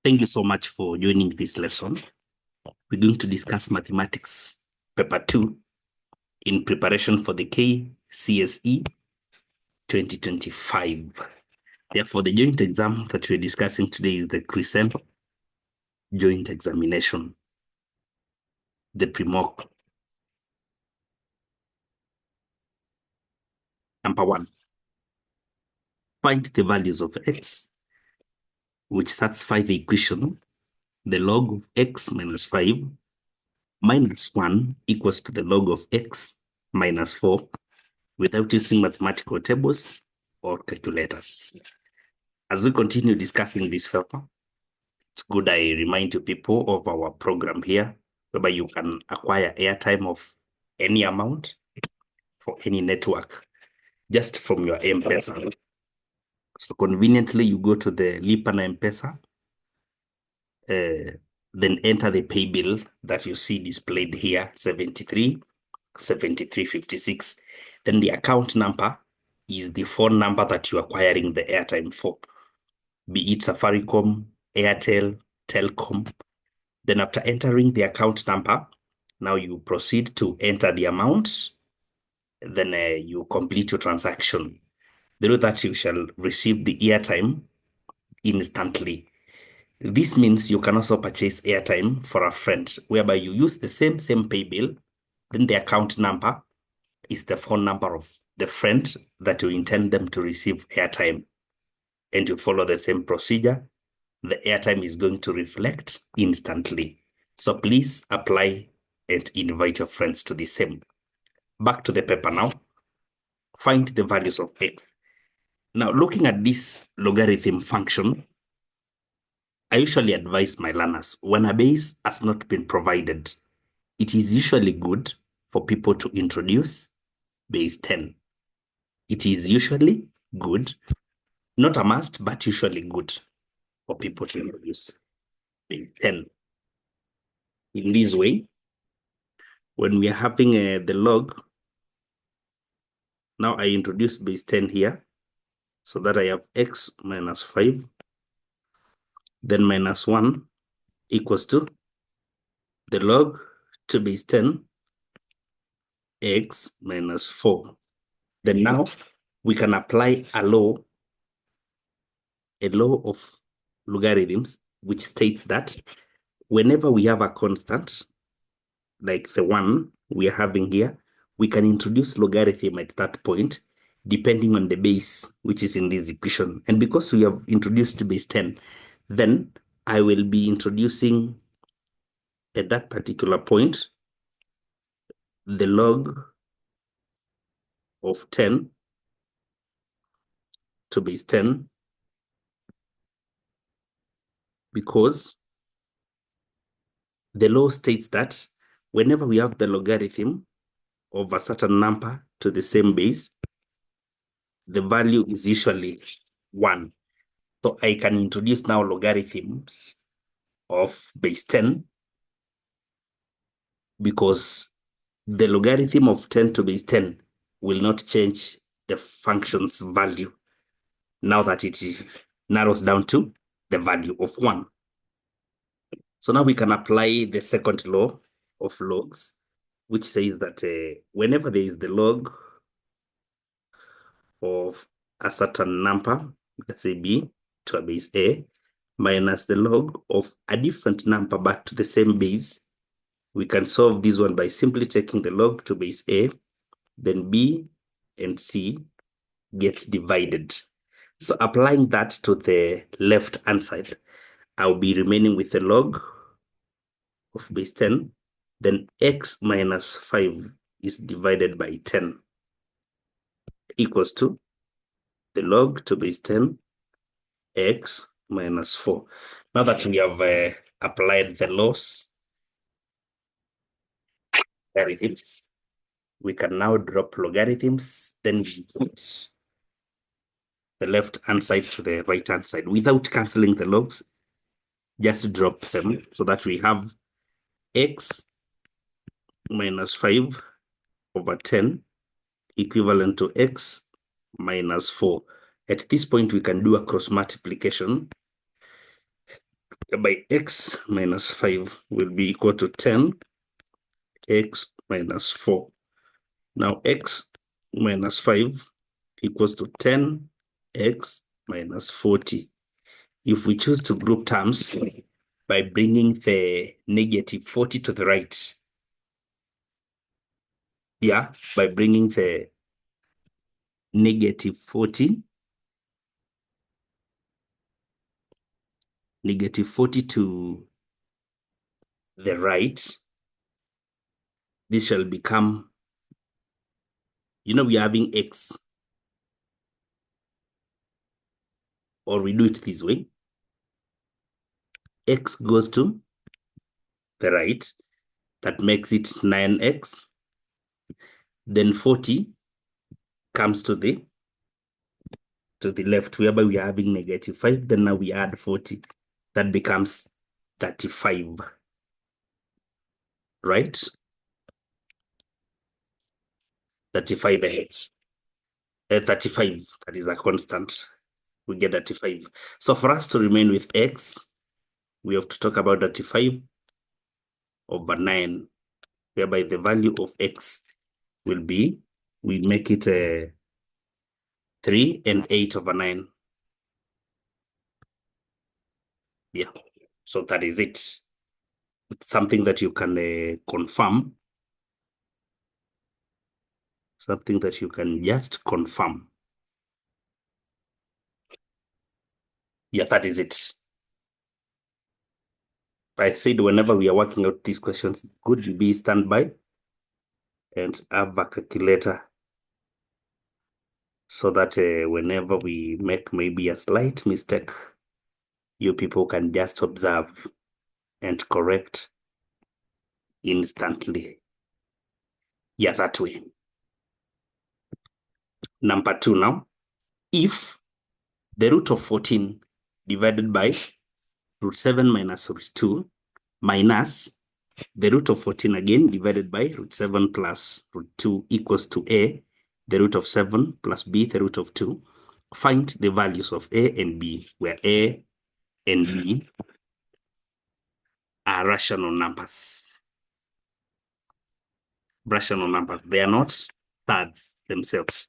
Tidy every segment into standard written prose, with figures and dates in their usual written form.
Thank you so much for joining this lesson. We're going to discuss mathematics paper 2 in preparation for the KCSE 2025. Therefore, the joint exam that we're discussing today is the Crescendo joint examination, the pre-mock. Number 1, find the values of x which satisfy the equation the log of x minus 5 minus 1 equals to the log of x minus 4 without using mathematical tables or calculators. As we continue discussing this paper, it's good I remind you people of our program here, whereby you can acquire airtime of any amount for any network just from your M-Pesa. So conveniently, you go to the Lipa na M-Pesa, then enter the pay bill that you see displayed here, 73.56. Then the account number is the phone number that you're acquiring the airtime for, be it Safaricom, Airtel, Telcom. Then after entering the account number, now you proceed to enter the amount. Then you complete your transaction. Below that, you shall receive the airtime instantly. This means you can also purchase airtime for a friend, whereby you use the same pay bill, then the account number is the phone number of the friend that you intend them to receive airtime. And you follow the same procedure, the airtime is going to reflect instantly. So please apply and invite your friends to the same. Back to the paper now. Find the values of x. Now, looking at this logarithm function, I usually advise my learners, when a base has not been provided, it is usually good for people to introduce base 10. It is usually good, not a must, but usually good for people to introduce base 10. In this way, when we are having the log, now I introduce base 10 here, so that I have x minus 5, then minus 1 equals to the log to base 10, x minus 4. Then now we can apply a law of logarithms, which states that whenever we have a constant, like the one we are having here, we can introduce logarithm at that point, depending on the base, which is in this equation. And because we have introduced base 10, then I will be introducing at that particular point the log of 10 to base 10, because the law states that whenever we have the logarithm of a certain number to the same base, the value is usually 1. So I can introduce now logarithms of base 10, because the logarithm of 10 to base 10 will not change the function's value now that it narrows down to the value of 1. So now we can apply the second law of logs, which says that whenever there is the log of a certain number, let's say b, to a base a, minus the log of a different number but to the same base, we can solve this one by simply taking the log to base a, then b and c gets divided. So applying that to the left-hand side, I'll be remaining with the log of base 10, then x minus 5 is divided by 10 equals to the log to base 10, x minus 4. Now that we have applied the laws, logarithms, we can now drop logarithms, then put the left-hand side to the right-hand side without cancelling the logs. Just drop them so that we have x minus 5 over 10 equivalent to x minus 4. At this point, we can do a cross multiplication by x minus 5 will be equal to 10 x minus 4. Now x minus 5 equals to 10 x minus 40. If we choose to group terms by bringing the negative 40 to the right, yeah, by bringing the negative 40 to the right, this shall become, we are having x, or we do it this way. X goes to the right, that makes it 9x. Then 40 comes to the left, whereby we are having negative 5. Then now we add 40. That becomes 35, right? 35x. 35, that is a constant. We get 35. So for us to remain with x, we have to talk about 35 over 9, whereby the value of x will be, we make it 3 and 8 over 9. Yeah, so that is it. It's something that you can confirm, something that you can just confirm. Yeah, that is it. I said whenever we are working out these questions, it's good to be standby and have a calculator, so that whenever we make maybe a slight mistake, you people can just observe and correct instantly. Yeah, that way. Number 2 now. If the root of 14 divided by root 7 minus root 2 minus the root of 14 again divided by root 7 plus root 2 equals to a, the root of 7 plus b, the root of 2. Find the values of a and b, where a and b are rational numbers. Rational numbers. They are not thirds themselves,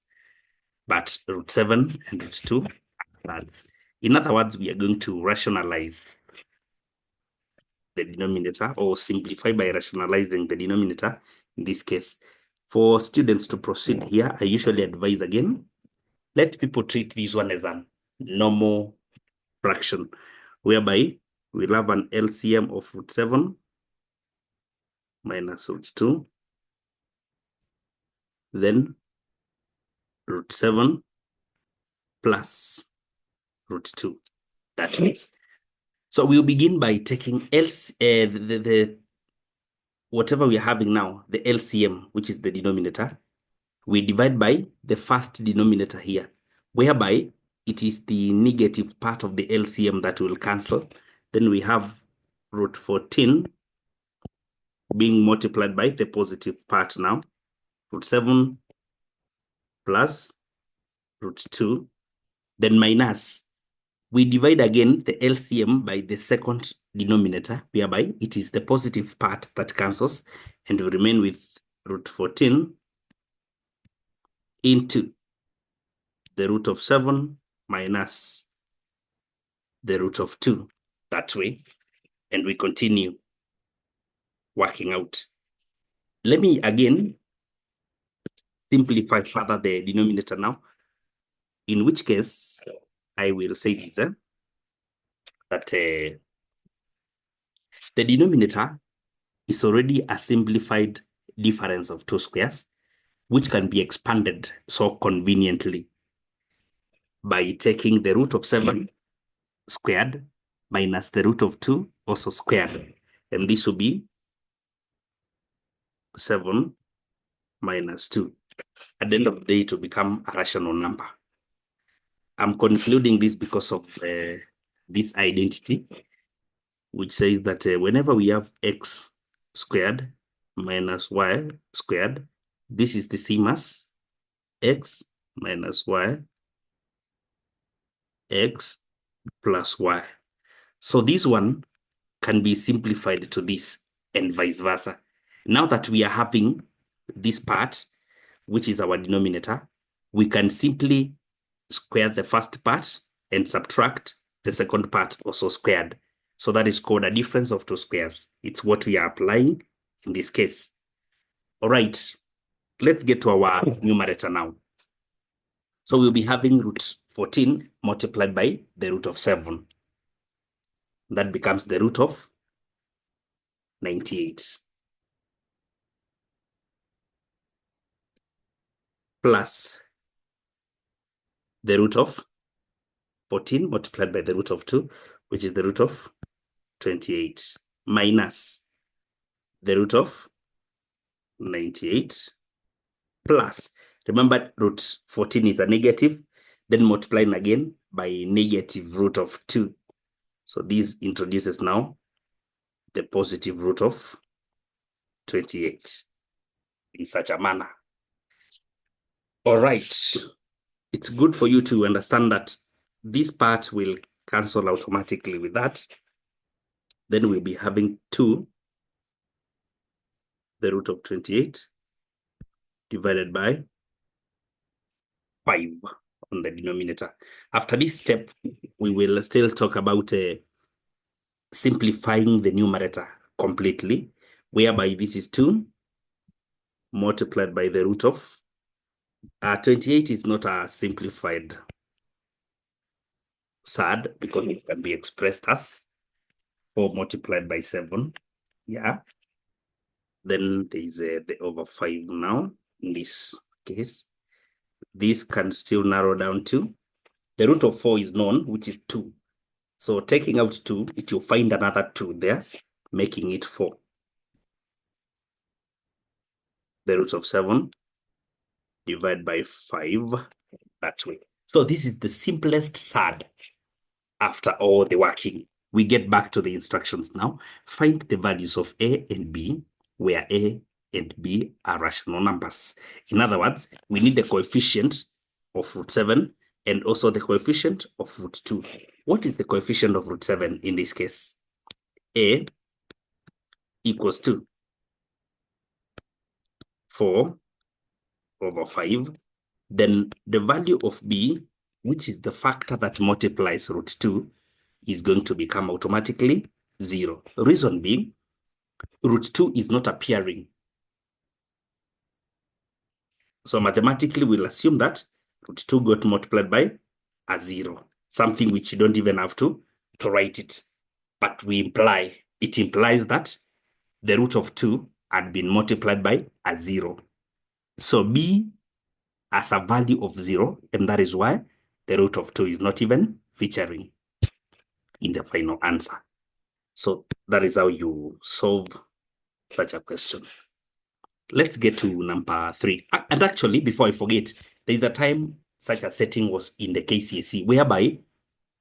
but root 7 and root 2 are thirds. In other words, we are going to rationalize the denominator, or simplify by rationalizing the denominator. In this case, for students to proceed here, I usually advise again, let people treat this one as a normal fraction, whereby we'll have an LCM of root 7 minus root 2, then root 7 plus root 2. That means, so we'll begin by taking the whatever we're having now, the LCM, which is the denominator. We divide by the first denominator here, whereby it is the negative part of the LCM that will cancel. Then we have root 14 being multiplied by the positive part now, root 7 plus root 2, then minus. We divide again the LCM by the second denominator, whereby it is the positive part that cancels, and we remain with root 14 into the root of 7 minus the root of 2, that way, and we continue working out. Let me again simplify further the denominator now, in which case I will say this, that the denominator is already a simplified difference of two squares, which can be expanded so conveniently by taking the root of 7 squared minus the root of 2 also squared. And this will be 7 minus 2. At the end of the day, it will become a rational number. I'm concluding this because of this identity, which says that whenever we have x squared minus y squared, this is the same as x minus y, x plus y. So this one can be simplified to this and vice versa. Now that we are having this part, which is our denominator, we can simply square the first part and subtract the second part also squared. So that is called a difference of two squares. It's what we are applying in this case. All right, let's get to our numerator now. So we'll be having root 14 multiplied by the root of 7. That becomes the root of 98. Plus the root of 14 multiplied by the root of 2, which is the root of 28, minus the root of 98, plus, remember root 14 is a negative, then multiplying again by negative root of 2. So this introduces now the positive root of 28 in such a manner. All right. It's good for you to understand that this part will cancel automatically with that. Then we'll be having 2, the root of 28, divided by 5 on the denominator. After this step, we will still talk about simplifying the numerator completely, whereby this is 2 multiplied by the root of 28 is not a simplified surd because it can be expressed as 4 multiplied by 7. Yeah. Then there is the over 5 now in this case. This can still narrow down to the root of 4 is known, which is 2. So taking out 2, it will find another 2 there, making it 4. The root of 7 divided by 5 that way. So this is the simplest surd after all the working. We get back to the instructions now. Find the values of A and B, where A and B are rational numbers. In other words, we need the coefficient of root 7 and also the coefficient of root 2. What is the coefficient of root 7 in this case? A equals to 4 over 5. Then the value of B, which is the factor that multiplies root 2, is going to become automatically 0. Reason being, root 2 is not appearing. So mathematically, we'll assume that root 2 got multiplied by a 0, something which you don't even have to write it. But it implies that the root of 2 had been multiplied by a 0. So B has a value of 0, and that is why the root of 2 is not even featuring in the final answer. So that is how you solve such a question. Let's get to number 3. And actually, before I forget, there is a time such a setting was in the KCSE whereby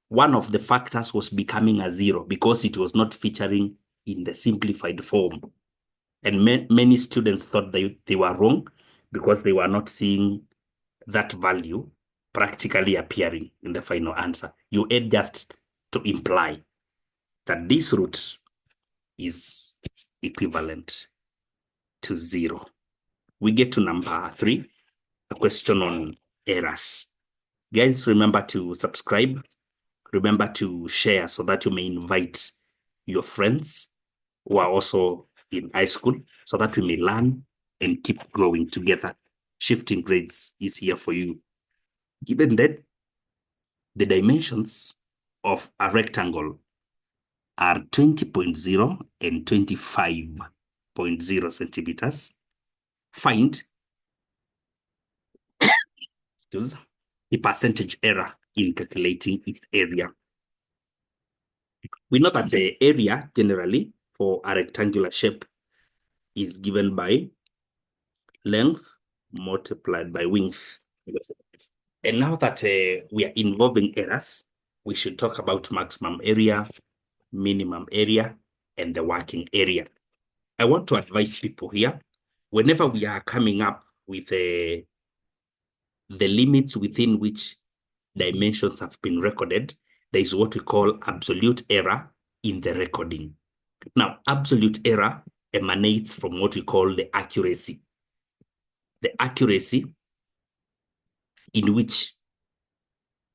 one of the factors was becoming a 0 because it was not featuring in the simplified form. And many students thought they were wrong because they were not seeing that value practically appearing in the final answer. You add just to imply that this root is equivalent to 0. We get to number 3, a question on errors. Guys, remember to subscribe. Remember to share so that you may invite your friends who are also in high school so that we may learn and keep growing together. Shifting grades is here for you. Given that the dimensions of a rectangle are 20.0 and 25.0 centimeters, find the percentage error in calculating its area. We know that the area generally for a rectangular shape is given by length multiplied by width. And now that we are involving errors, we should talk about maximum area, minimum area, and the working area. I want to advise people here, whenever we are coming up with the limits within which dimensions have been recorded, there is what we call absolute error in the recording. Now, absolute error emanates from what we call the accuracy. The accuracy in which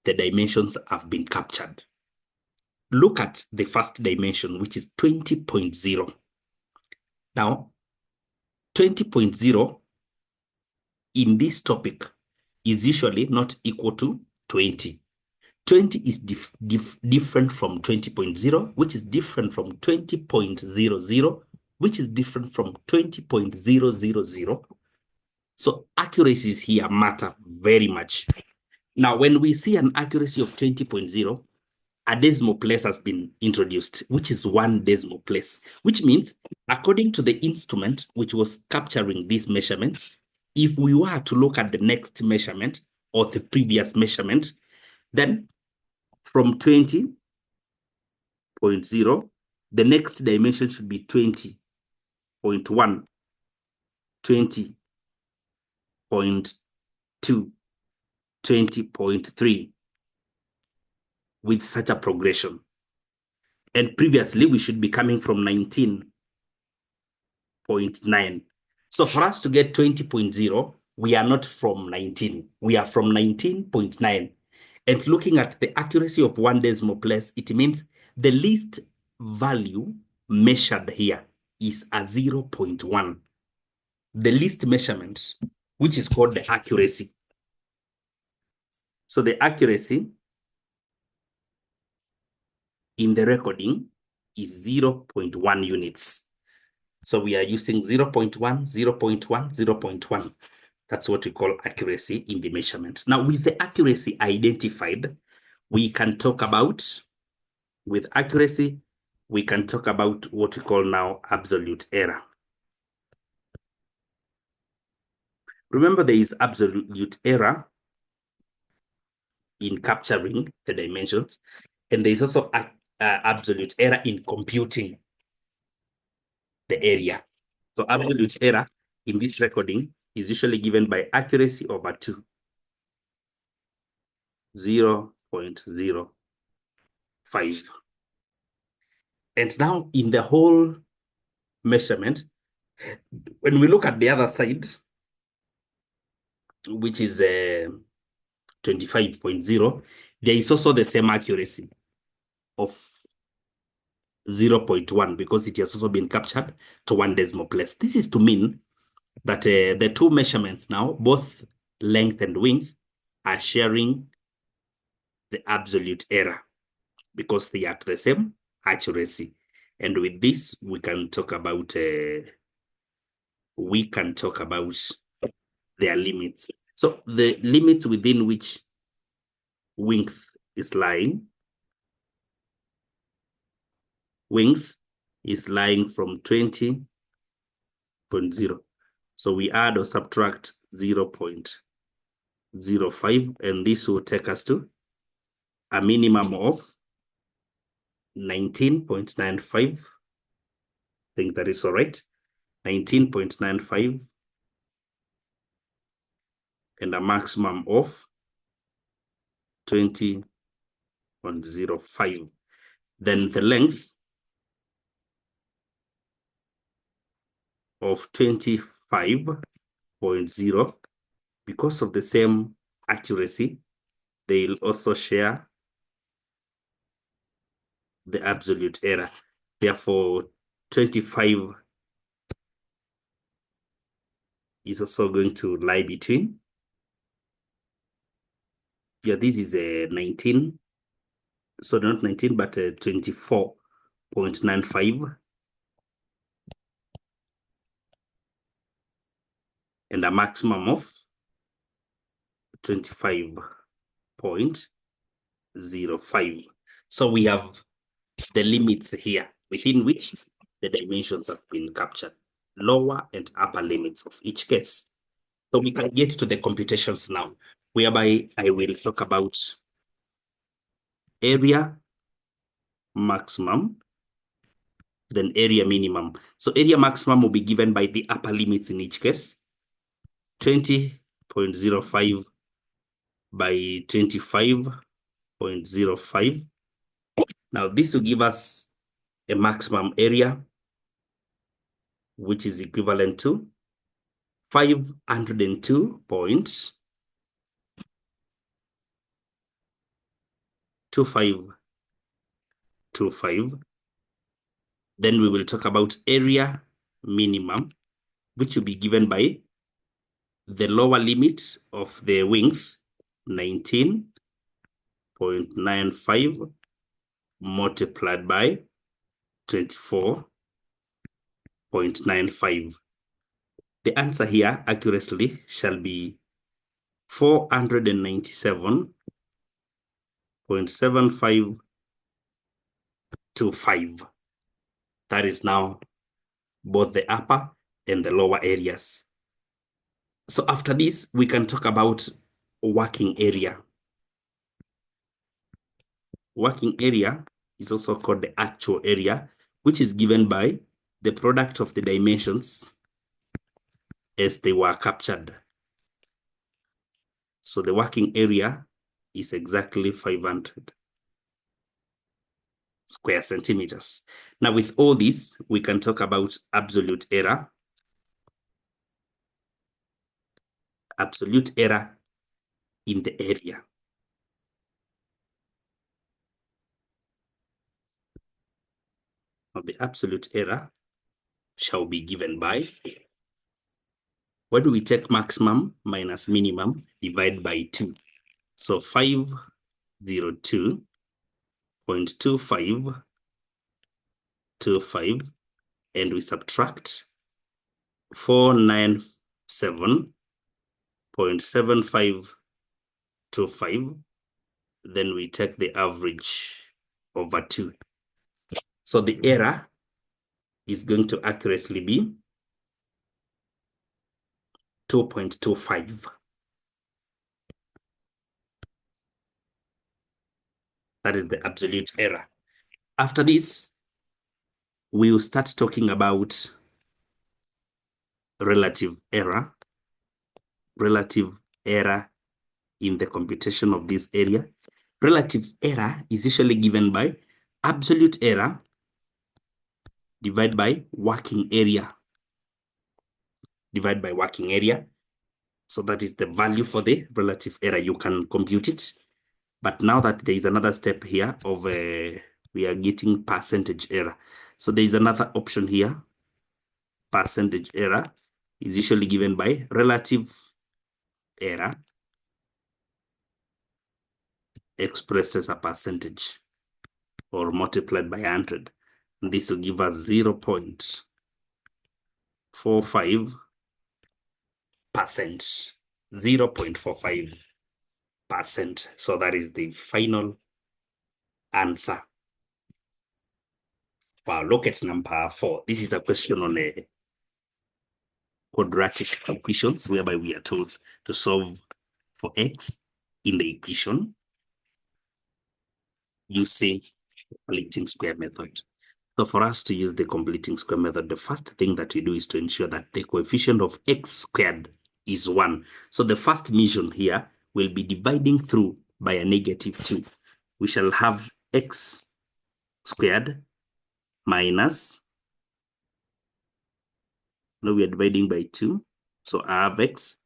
the dimensions have been captured. Look at the first dimension, which is 20.0. Now, 20.0 in this topic is usually not equal to 20. 20 is different from 20.0, which is different from 20.00, which is different from 20.000. So accuracies here matter very much. Now, when we see an accuracy of 20.0, a decimal place has been introduced, which is one decimal place, which means according to the instrument which was capturing these measurements, if we were to look at the next measurement or the previous measurement, then from 20.0, the next dimension should be 20.1, 20.2, 20.3, with such a progression. And previously, we should be coming from 19.9. So for us to get 20.0, we are not from 19. We are from 19.9. And looking at the accuracy of one decimal place, it means the least value measured here is a 0.1. The least measurement, which is called the accuracy. So the accuracy in the recording is 0.1 units. So we are using 0.1, 0.1, 0.1. That's what we call accuracy in the measurement. Now, with the accuracy identified, we can talk about, with accuracy, we can talk about what we call now absolute error. Remember, there is absolute error in capturing the dimensions, and there is also absolute error in computing the area. So absolute error in this recording is usually given by accuracy over 2, 0.05. And now in the whole measurement, when we look at the other side, which is 25.0, there is also the same accuracy of 0.1 because it has also been captured to one decimal place. This is to mean that the two measurements now, both length and width, are sharing the absolute error because they are the same accuracy. And with this, we can talk about their limits. So the limits within which width is lying from 20.0. So we add or subtract 0.05, and this will take us to a minimum of 19.95. I think that is all right. 19.95 and a maximum of 20.05. Then the length of 25.0, because of the same accuracy, they'll also share the absolute error. Therefore, 25 is also going to lie between. Yeah, this is a 19. So not 19, but 24.95. And a maximum of 25.05. So we have the limits here within which the dimensions have been captured, lower and upper limits of each case. So we can get to the computations now, whereby I will talk about area maximum, then area minimum. So area maximum will be given by the upper limits in each case, 20.05 by 25.05. Now this will give us a maximum area, which is equivalent to 502.2525. Then we will talk about area minimum, which will be given by the lower limit of the width, 19.95 multiplied by 24.95. The answer here accurately shall be 497.7525. That is now both the upper and the lower areas. So after this, we can talk about working area. Working area is also called the actual area, which is given by the product of the dimensions as they were captured. So the working area is exactly 500 square centimeters. Now with all this, we can talk about absolute error. Absolute error in the area. Now the absolute error shall be given by, when we take maximum minus minimum, divide by 2. So 502.2525, and we subtract 497.7525. Then we take the average over 2. So the error is going to accurately be 2.25. That is the absolute error. After this, we will start talking about relative error. Relative error in the computation of this area. Relative error is usually given by absolute error divided by working area. Divided by working area. So that is the value for the relative error. You can compute it. But now that there is another step here of we are getting percentage error. So there is another option here. Percentage error is usually given by relative error expressed as a percentage or multiplied by 100. And this will give us 0.45%. 0.45%. So that is the final answer. Wow, look at number 4. This is a question on a quadratic equations, whereby we are told to solve for x in the equation using completing square method. So for us to use the completing square method, the first thing that we do is to ensure that the coefficient of x squared is 1. So the first mission here will be dividing through by a -2. We shall have x squared minus, now we are dividing by 2. So I have x,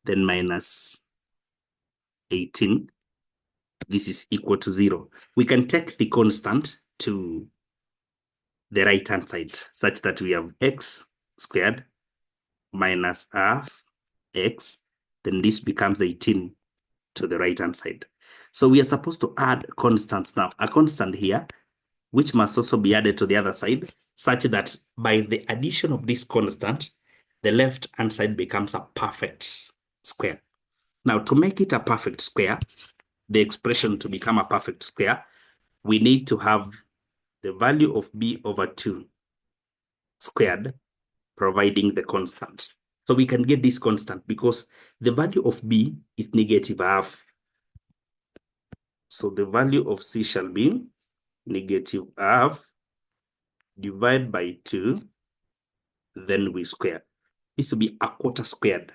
then minus 18. This is equal to 0. We can take the constant to the right-hand side, such that we have x squared minus half x, then this becomes 18 to the right-hand side. So we are supposed to add constants now. A constant here, which must also be added to the other side, such that by the addition of this constant, the left-hand side becomes a perfect square. Now, to make it a perfect square, the expression to become a perfect square, we need to have the value of b over 2 squared, providing the constant. So we can get this constant because the value of b is -half. So the value of c shall be -half divided by 2, then we square. This will be a quarter squared,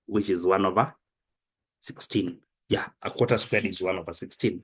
which is 1 over 16. Yeah, a quarter squared is 1 over 16.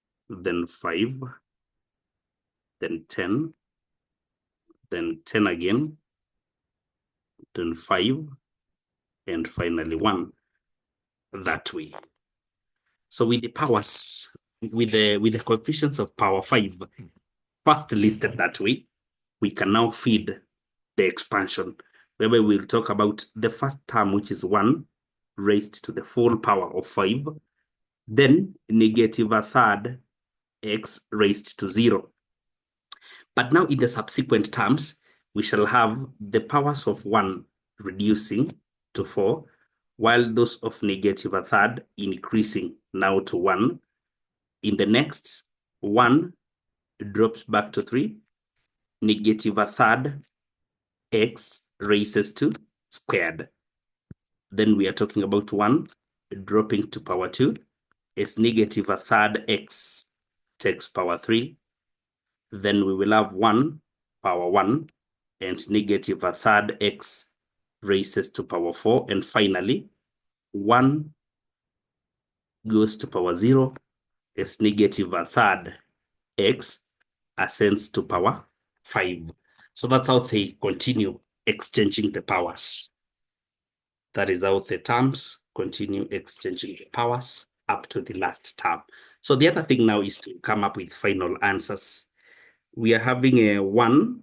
then 5, then 10, then 10 again, then 5, and finally 1, that way. So with the powers, with the coefficients of power 5 first listed that way, we can now feed the expansion, whereby we'll talk about the first term, which is 1 raised to the full power of 5, then negative a third x raised to 0. But now in the subsequent terms, we shall have the powers of 1 reducing to 4, while those of negative a third increasing now to 1. In the next, 1 drops back to 3, negative a third x raises to squared. Then we are talking about 1 dropping to power 2 is negative a third x takes power 3. Then we will have 1 power 1 and negative a third x raises to power 4. And finally, 1 goes to power 0 is negative a third x ascends to power 5. So that's how they continue exchanging the powers. That is how the terms continue exchanging the powers up to the last term. So the other thing now is to come up with final answers. We are having a 1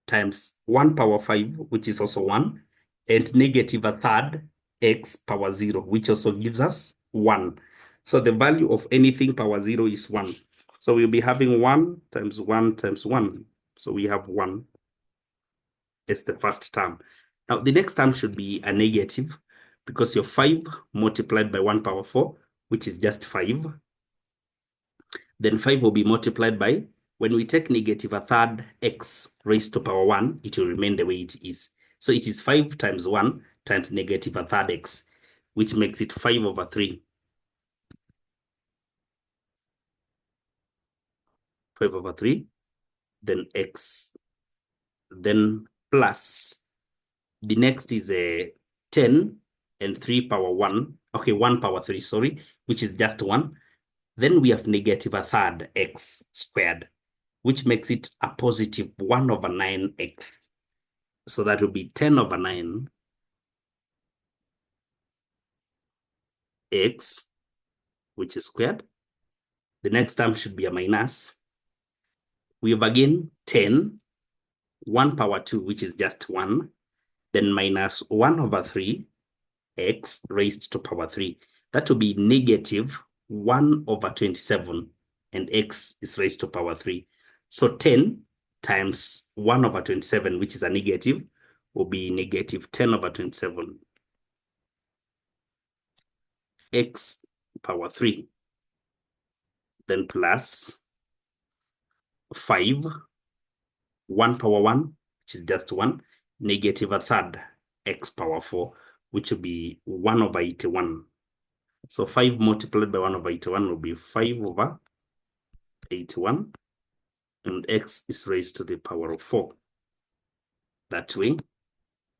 times 1 power 5, which is also 1, and negative a third x power 0, which also gives us 1. So the value of anything power 0 is 1. So we'll be having 1 times 1 times 1. So we have 1 as the first term. Now the next term should be a negative, because your 5 multiplied by 1 power 4, which is just 5. Then 5 will be multiplied by, when we take negative a third x raised to power 1, it will remain the way it is. So it is 5 times 1 times negative a third x, which makes it 5 over 3. 5 over 3, then x, then plus. The next is a 10 and 3 power 1. Okay, 1 power 3, sorry, which is just 1. Then we have negative a third x squared, which makes it a positive 1 over 9x. So that will be 10 over 9 x, which is squared. The next term should be a minus. We have again 10, 1 power 2, which is just 1, then minus 1 over 3 x raised to power 3. That will be negative 1 over 27, and x is raised to power 3. So 10 times 1 over 27, which is a negative, will be negative 10 over 27 x power 3. Then plus 5, 1 power 1, which is just 1, negative a third x power 4, which will be 1 over 81. So 5 multiplied by 1 over 81 will be 5 over 81, and x is raised to the power of 4. That way.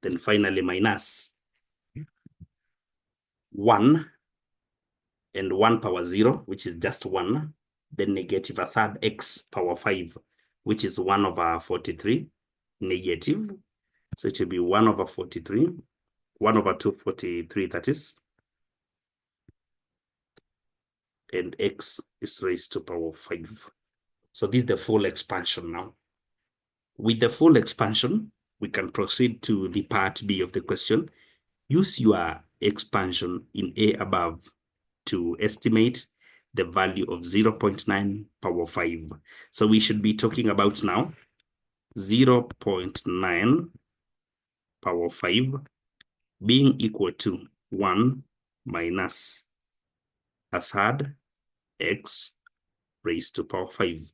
Then finally minus 1 and 1 power 0, which is just 1, then negative a third x power 5, which is 1 over 43, negative. So it will be 1 over 43, 1 over 243, that is. And x is raised to power 5. So this is the full expansion now. With the full expansion, we can proceed to the part B of the question. Use your expansion in A above to estimate the value of 0.9 power 5. So we should be talking about now 0.9 power 5 being equal to 1 minus a third x raised to power 5.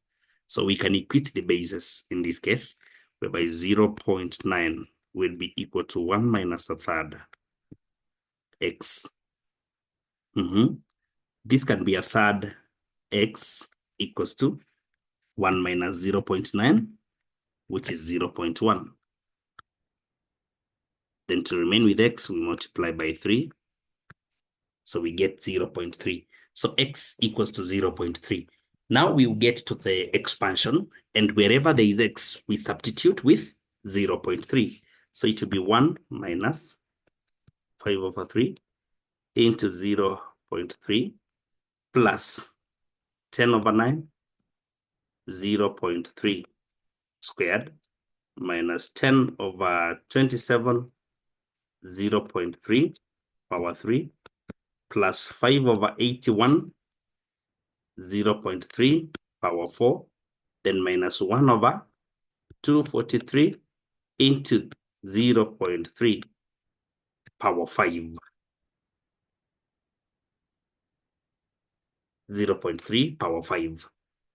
So we can equate the bases in this case, whereby 0.9 will be equal to 1 minus a third x. This can be a third x equals to 1 minus 0.9, which is 0.1. Then to remain with x, we multiply by 3. So we get 0.3. So x equals to 0.3. Now we will get to the expansion, and wherever there is x, we substitute with 0.3. So it will be 1 minus 5/3 into 0.3 plus 10/9, 0.3 squared minus 10/27, 0.3 power 3 plus 5/81, 0.3 power 4, then minus 1/243 into 0.3 power 5. 0.3 power 5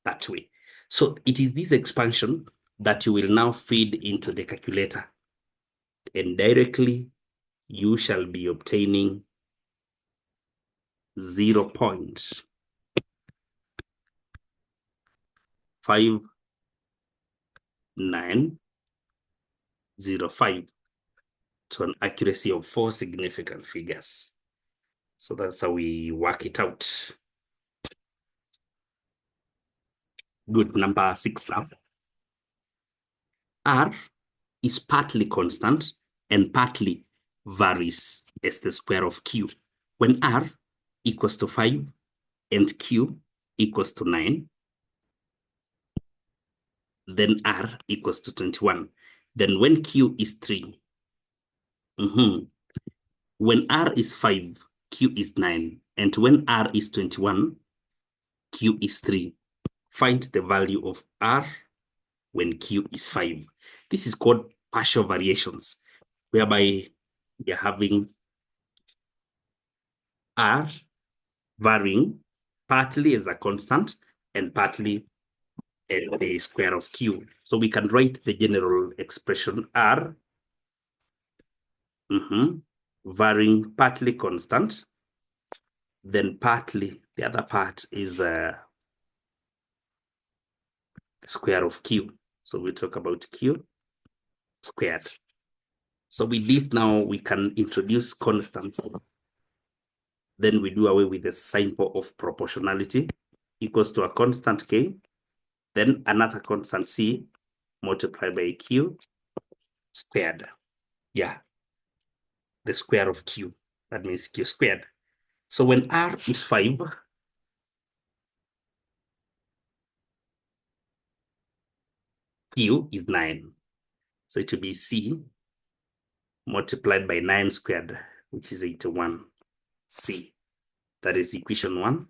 that way. So it is this expansion that you will now feed into the calculator, and directly you shall be obtaining 0.5905 to an accuracy of 4 significant figures. So that's how we work it out. Good. Number 6 now. R is partly constant and partly varies as the square of Q. When R equals to 5 and Q equals to 9, then R equals to 21. Then when Q is 3, when R is 5, Q is 9. And when R is 21, Q is 3. Find the value of R when Q is 5. This is called partial variations, whereby we are having R varying partly as a constant and partly as the square of Q. So we can write the general expression R varying partly constant, then partly the other part is square of Q. So we talk about Q squared. So with this now we can introduce constants. Then we do away with the symbol of proportionality equals to a constant K, then another constant C multiplied by Q squared. Yeah, the square of Q. That means Q squared. So when R is 5, Q is 9. So it will be C multiplied by 9 squared, which is 81. C. That is equation 1.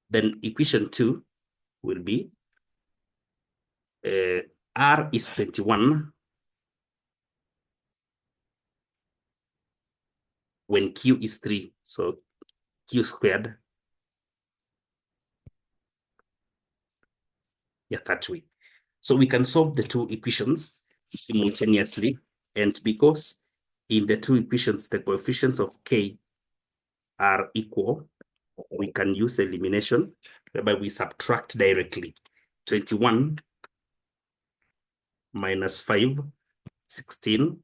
Then equation 2 will be R is 21 when Q is 3. So Q squared. Yeah, that way. So we can solve the two equations simultaneously. And because in the two equations, the coefficients of K are equal, we can use elimination, whereby we subtract directly. 21 minus 5, 16.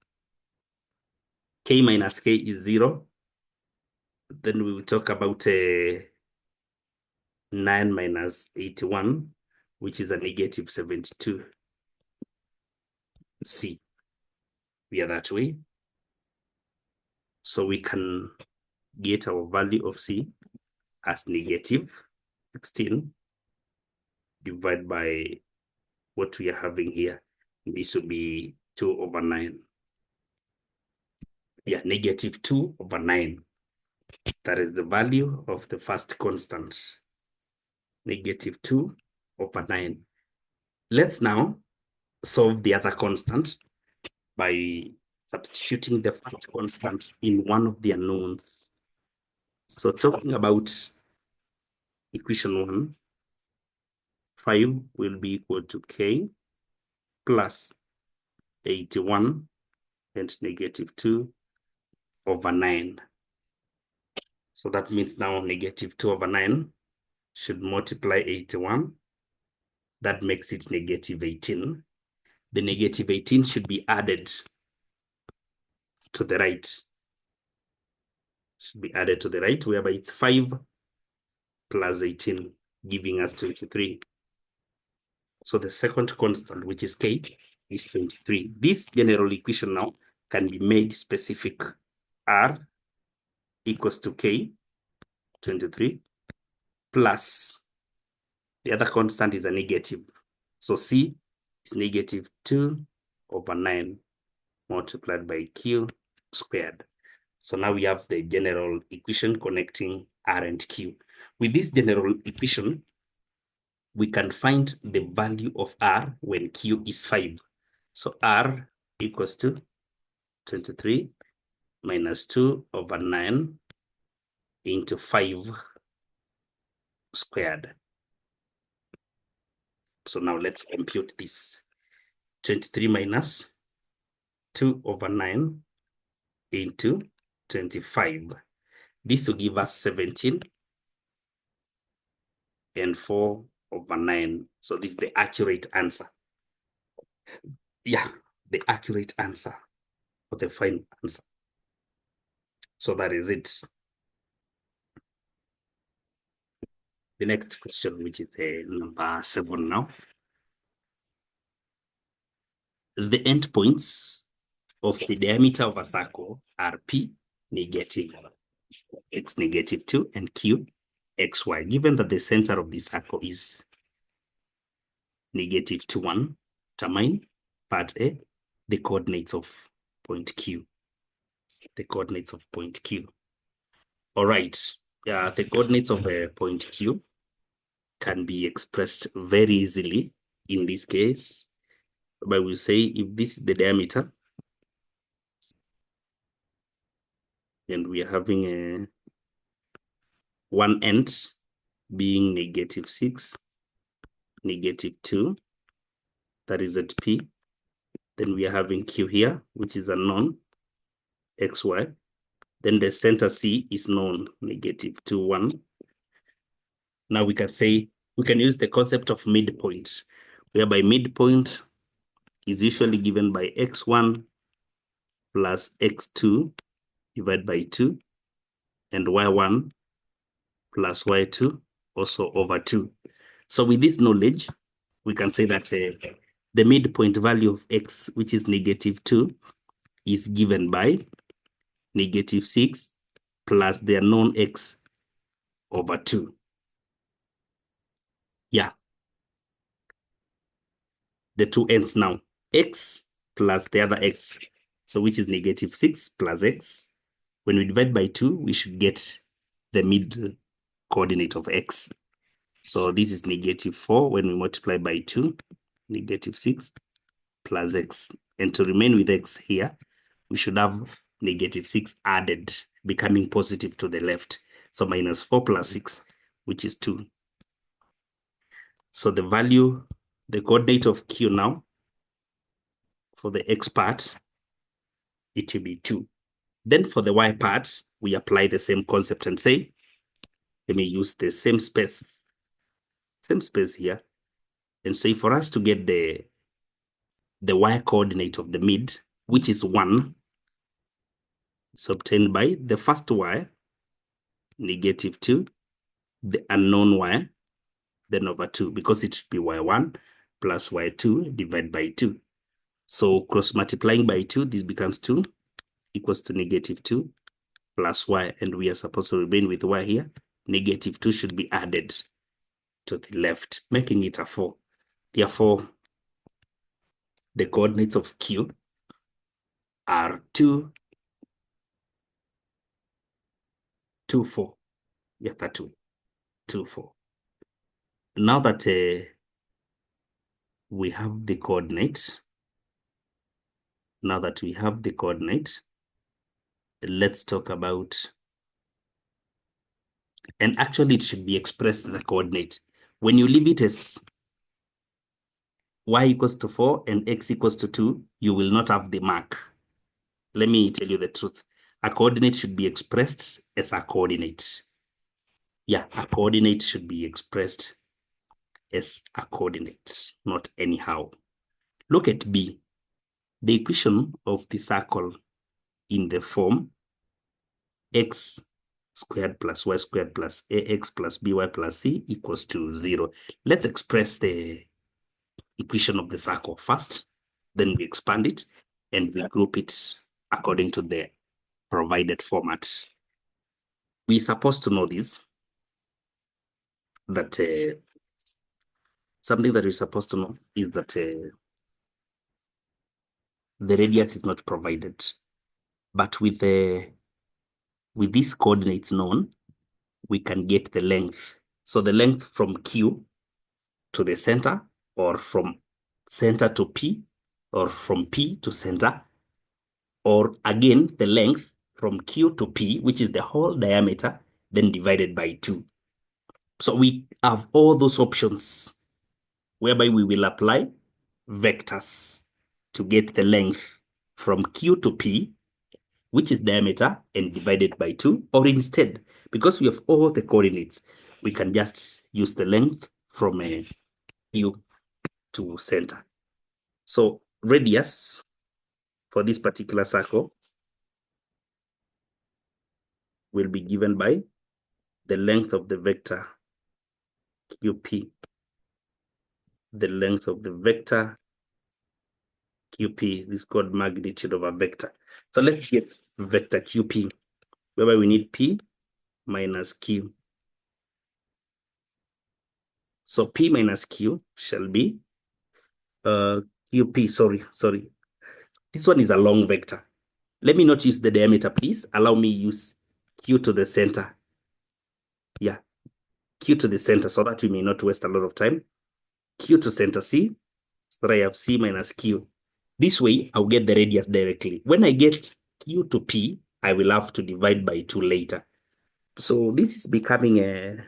K minus K is 0. Then we will talk about 9 minus 81, which is a negative 72. C. We are that way. So we can get our value of C as negative 16 divided by what we are having here. This will be 2/9. Yeah, negative 2/9. That is the value of the first constant. Negative 2/9. Let's now solve the other constant by substituting the first constant in one of the unknowns. So talking about equation 1, 5 will be equal to K plus 81 and negative 2/9. So that means now negative 2/9 should multiply 81. That makes it negative 18. The negative 18 should be added to the right. Should be added to the right, whereby it's 5 plus 18, giving us 23. So the second constant, which is k, is 23. This general equation now can be made specific. R equals to k, 23, plus the other constant is a negative. So C is negative 2 over 9 multiplied by Q squared. So now we have the general equation connecting R and Q. With this general equation, we can find the value of R when Q is 5. So R equals to 23 minus 2 over 9 into 5 squared. So now let's compute this. 23 minus 2 over 9 into 25. This will give us 17 and 4 over 9. So this is the accurate answer. Yeah, the accurate answer or the final answer. So that is it. The next question, which is number 7 now. The endpoints of the diameter of a circle are P negative, X negative 2, and Q XY. Given that the center of the circle is negative 2, 1, determine part A, the coordinates of point Q. The coordinates of point Q. All right. The coordinates of a point Q can be expressed very easily in this case. But we'll say if this is the diameter, and we are having a one end being negative 6, negative 2, that is at P. Then we are having Q here, which is a known, XY. Then the center C is known, negative 2, 1. Now we can say, we can use the concept of midpoint, whereby midpoint is usually given by x1 plus x2 divided by 2, and y1 plus y2 also over 2. So with this knowledge, we can say that the midpoint value of x, which is negative 2, is given by negative 6 plus the unknown x over 2. Yeah. The two ends now, x plus the other x. So which is negative 6 plus x. When we divide by 2, we should get the mid coordinate of x. So this is negative 4 when we multiply by 2, negative 6 plus x. And to remain with x here, we should have negative 6 added, becoming positive to the left. So minus 4 plus 6, which is 2. So the value, the coordinate of Q now, for the x part, it will be 2. Then for the y part, we apply the same concept and say, let me use the same space here, and say for us to get the y coordinate of the mid, which is 1, is obtained by the first y, negative 2, the unknown y, then over 2, because it should be y1 plus y2 divided by 2. So cross multiplying by 2, this becomes 2 equals to negative 2 plus y, and we are supposed to remain with y here. Negative 2 should be added to the left, making it a 4. Therefore, the coordinates of Q are 2, 2, 4. Yeah, that way, 2, 4. Now that we have the coordinate, let's talk about, and actually it should be expressed as the coordinate. When you leave it as y equals to 4 and x equals to 2, you will not have the mark. Let me tell you the truth. A coordinate should be expressed as a coordinate. Yeah, a coordinate should be expressed as a coordinate, not anyhow. Look at B. The equation of the circle in the form x squared plus y squared plus ax plus by plus c equals to 0. Let's express the equation of the circle first, then we expand it and we group it according to the provided format. We're supposed to know this, that something that we're supposed to know is that the radius is not provided, but with these coordinates known, we can get the length. So the length from Q to the center, or from center to P, or from P to center, or again, the length from Q to P, which is the whole diameter, then divided by 2. So we have all those options whereby we will apply vectors to get the length from Q to P, which is diameter, and divided by 2. Or instead, because we have all the coordinates, we can just use the length from Q to center. So radius for this particular circle will be given by the length of the vector QP, the length of the vector QP. This is called magnitude of a vector. So let's get vector QP, whereby we need P minus Q. So P minus Q shall be QP, sorry. This one is a long vector. Let me not use the diameter, please. Allow me use Q to the center. Yeah, Q to the center, so that we may not waste a lot of time. Q to center C, so that I have C minus Q. This way, I'll get the radius directly. When I get Q to P, I will have to divide by 2 later. So this is becoming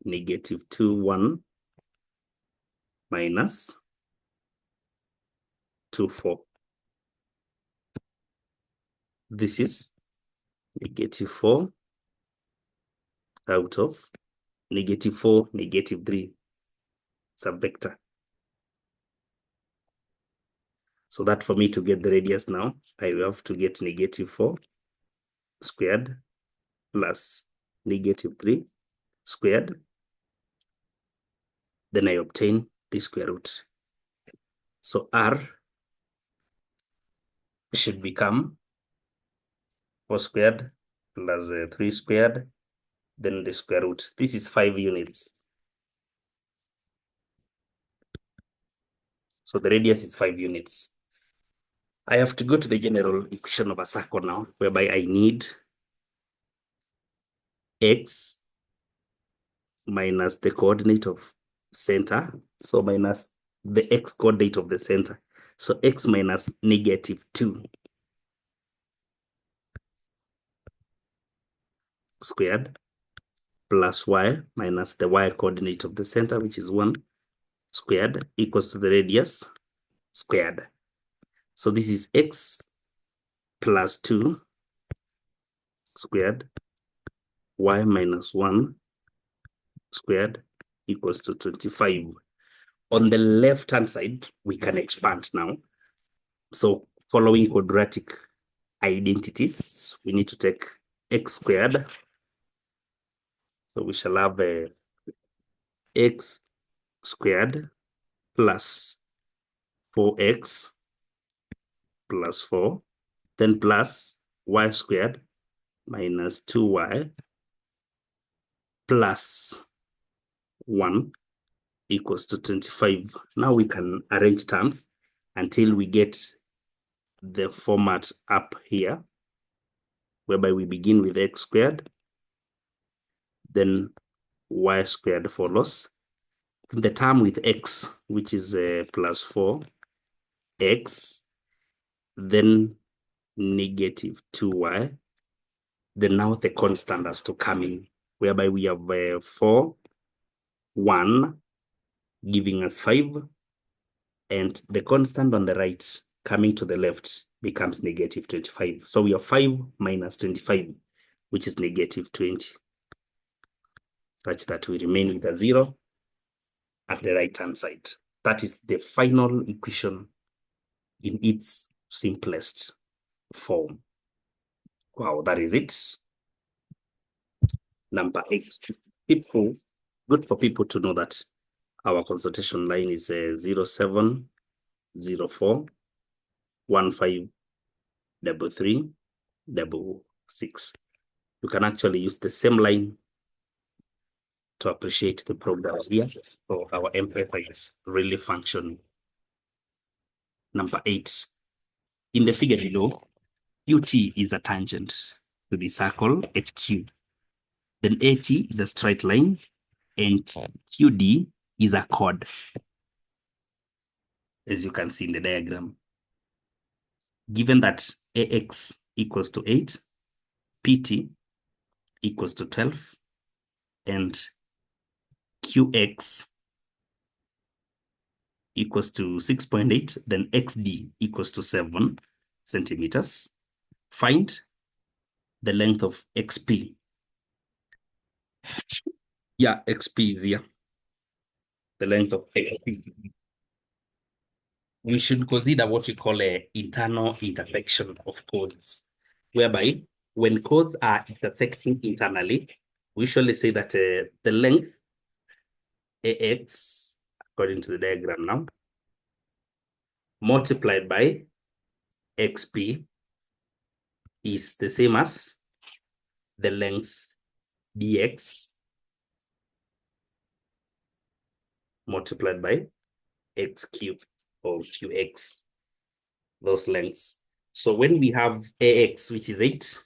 negative 2, 1 minus 2, 4. This is negative 4 out of negative 4, negative 3. It's a vector. So that for me to get the radius now, I will have to get negative 4 squared plus negative 3 squared. Then I obtain the square root. So R should become 4 squared plus 3 squared, then the square root. This is 5 units. So the radius is 5 units. I have to go to the general equation of a circle now, whereby I need x minus the coordinate of center, so minus the x coordinate of the center. So x minus negative 2 squared plus y minus the y coordinate of the center, which is 1 squared, equals to the radius squared. So this is x plus 2 squared, y minus 1 squared equals to 25. On the left-hand side, we can expand now. So following quadratic identities, we need to take x squared. So we shall have x squared plus 4x plus 4, then plus y squared minus 2y plus 1 equals to 25. Now we can arrange terms until we get the format up here, whereby we begin with x squared, then y squared follows. The term with x, which is plus 4x, then negative 2y, then now the constant has to come in, whereby we have 4, 1, giving us 5, and the constant on the right coming to the left becomes negative 25. So we have 5 minus 25, which is negative 20, such that we remain with a 0 at the right-hand side. That is the final equation in its simplest form. Wow, that is it. Number 8. Good for people to know that our consultation line is 0704153366. You can actually use the same line to appreciate the program here. So our M-Pesa is really functioning. Number 8. In the figure below, QT is a tangent to the circle HQ. Then AT is a straight line and QD is a chord, as you can see in the diagram. Given that AX equals to 8, PT equals to 12, and QX equals to 6.8, then XD equals to 7 centimeters. Find the length of XP. Yeah, XP there. The length of XP. We should consider what we call a internal intersection of chords, whereby when chords are intersecting internally, we usually say that the length AX, according to the diagram now, multiplied by XP is the same as the length DX multiplied by X cubed or QX, those lengths. So when we have AX, which is 8,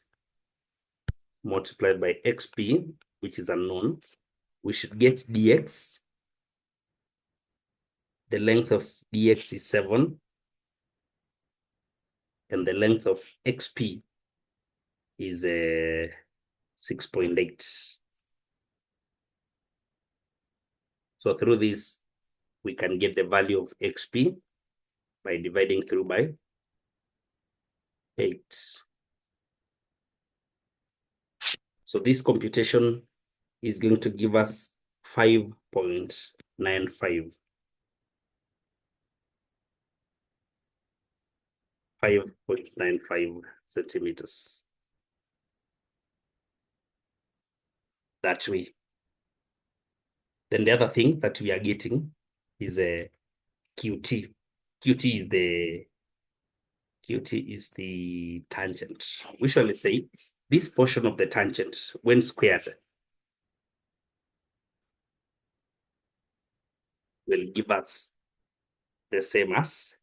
multiplied by XP, which is unknown, we should get DX. The length of DX is 7, and the length of XP is 6.8. So through this, we can get the value of XP by dividing through by 8. So this computation is going to give us 5.95. 5.95 centimeters. That way. Then the other thing that we are getting is a QT. QT is the tangent. We usually say this portion of the tangent, when squared, will give us the same as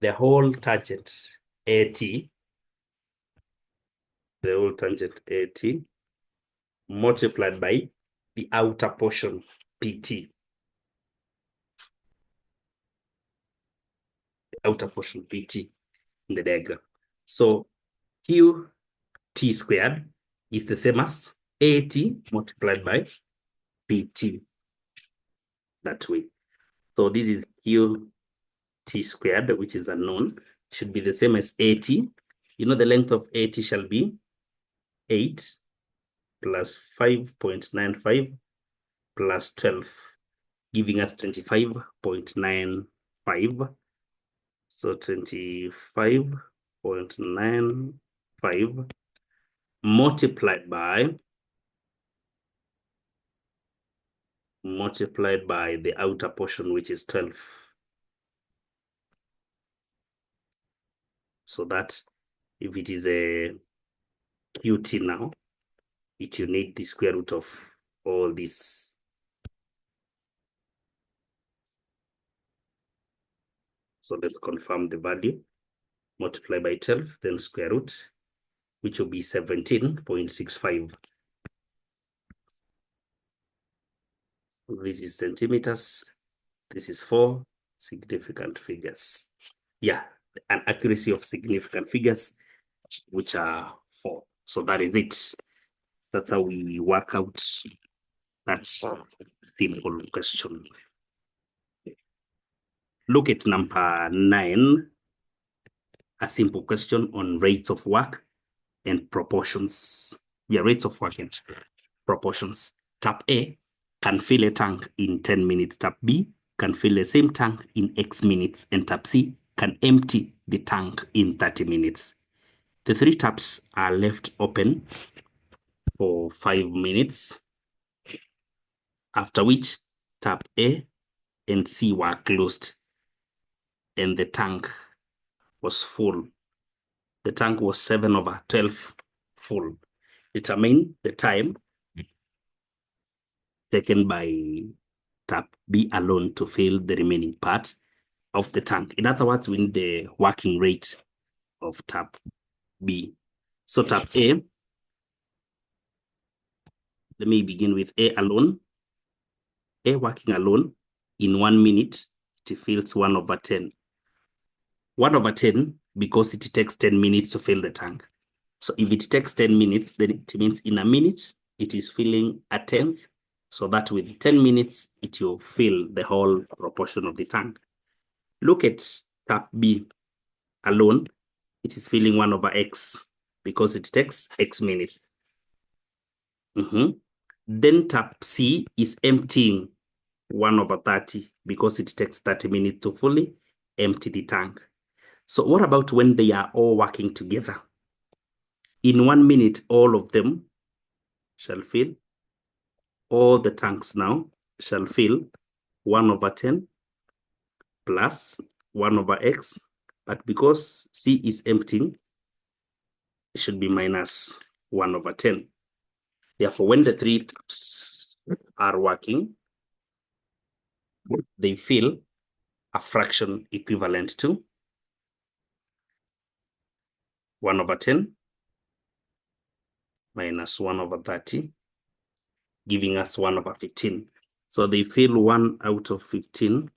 the whole tangent AT, multiplied by the outer portion PT. The outer portion PT in the diagram. So QT squared is the same as AT multiplied by PT. That way. So this is QT squared, which is unknown, should be the same as AT. You know, the length of AT shall be 8 plus 5.95 plus 12, giving us 25.95. So 25.95 multiplied by the outer portion, which is 12. So that if it is a QT now, you need the square root of all this. So let's confirm the value. Multiply by 12, then square root, which will be 17.65. This is centimeters. This is 4 significant figures. Yeah, an accuracy of significant figures, which are 4. So that is it. That's how we work out that simple question. Look at number 9, a simple question on rates of work and proportions. Yeah, rates of work and proportions. Tab A can fill a tank in 10 minutes. Tab B can fill the same tank in X minutes. And tab C can empty the tank in 30 minutes. The 3 taps are left open for 5 minutes, after which tap A and C were closed and the tank was full. The tank was 7/12 full. Determine the time taken by tap B alone to fill the remaining part of the tank. In other words, we need the working rate of tap B. So tap A, let me begin with A alone. A working alone, in 1 minute, it fills 1/10. 1/10 because it takes 10 minutes to fill the tank. So if it takes 10 minutes, then it means in a minute, it is filling a tenth. So that with 10 minutes, it will fill the whole proportion of the tank. Look at tap B alone. It is filling 1/x because it takes x minutes. Then tap C is emptying 1/30 because it takes 30 minutes to fully empty the tank. So what about when they are all working together? In 1 minute, all of them shall fill. All the tanks now shall fill 1/10 plus 1/x. But because C is emptying, it should be minus 1/10. Therefore, when the 3 taps are working, they fill a fraction equivalent to 1/10 minus 1/30, giving us 1/15. So they fill 1/15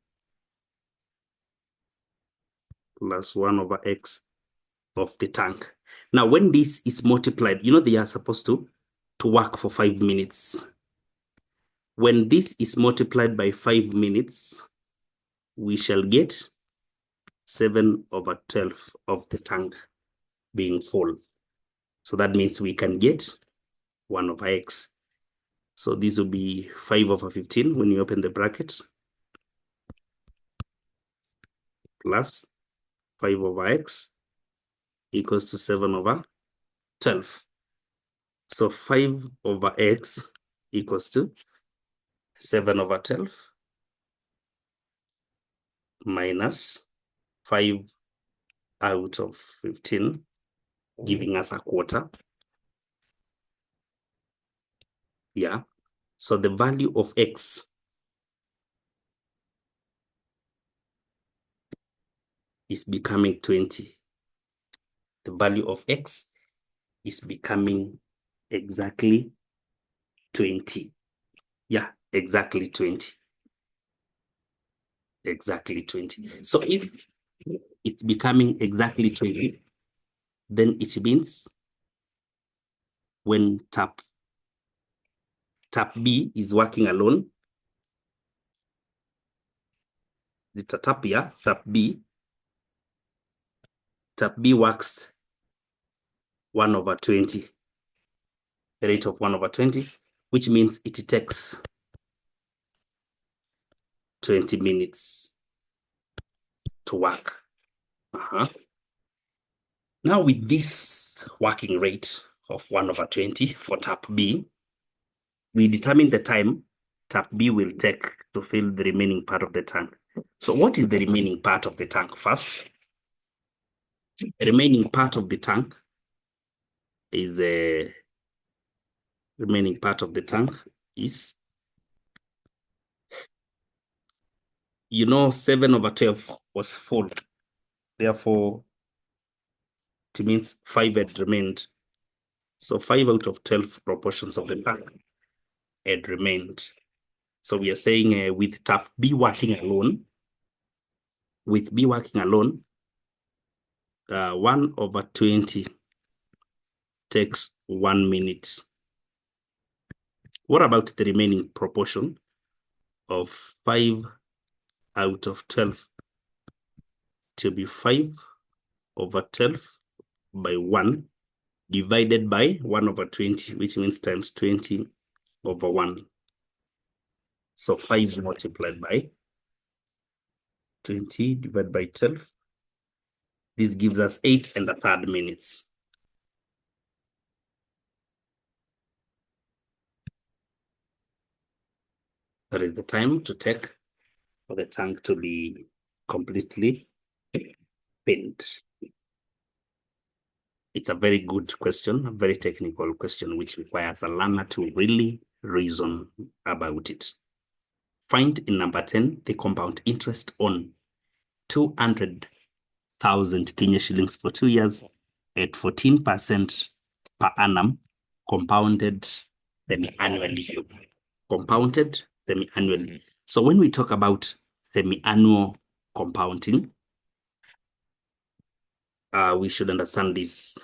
plus 1/x of the tank. Now, when this is multiplied, you know they are supposed to work for 5 minutes. When this is multiplied by 5 minutes, we shall get 7/12 of the tank being full. So that means we can get 1/x. So this will be 5/15 when you open the bracket plus 5/x equals to 7/12. So 5/x equals to 7/12 minus 5/15, giving us a quarter. Yeah. So the value of x is becoming 20. The value of x is becoming exactly 20. Yeah, exactly 20. Exactly 20. So if it's becoming exactly 20, then it means when tap B is working alone, the tap here, tap B works 1/20, the rate of 1/20, which means it takes 20 minutes to work. Now with this working rate of 1/20 for tap B, we determine the time tap B will take to fill the remaining part of the tank. So what is the remaining part of the tank first? The remaining part of the tank is remaining part of the tank is, you know, 7/12 was full. Therefore, it means 5 had remained. So 5/12 proportions of the tank had remained. So we are saying with tap B working alone, 1/20 takes 1 minute. What about the remaining proportion of 5/12? To be 5/12 by 1 divided by 1/20, which means times 20/1. So 5 multiplied by 20 divided by 12 This gives us 8 1/3 minutes. That is the time to take for the tank to be completely filled. It's a very good question, a very technical question, which requires a learner to really reason about it. Find in number 10 the compound interest on 200,000 Kenya shillings for 2 years at 14% per annum, compounded semi-annually. Compounded semi-annually. So when we talk about semi-annual compounding, we should understand this.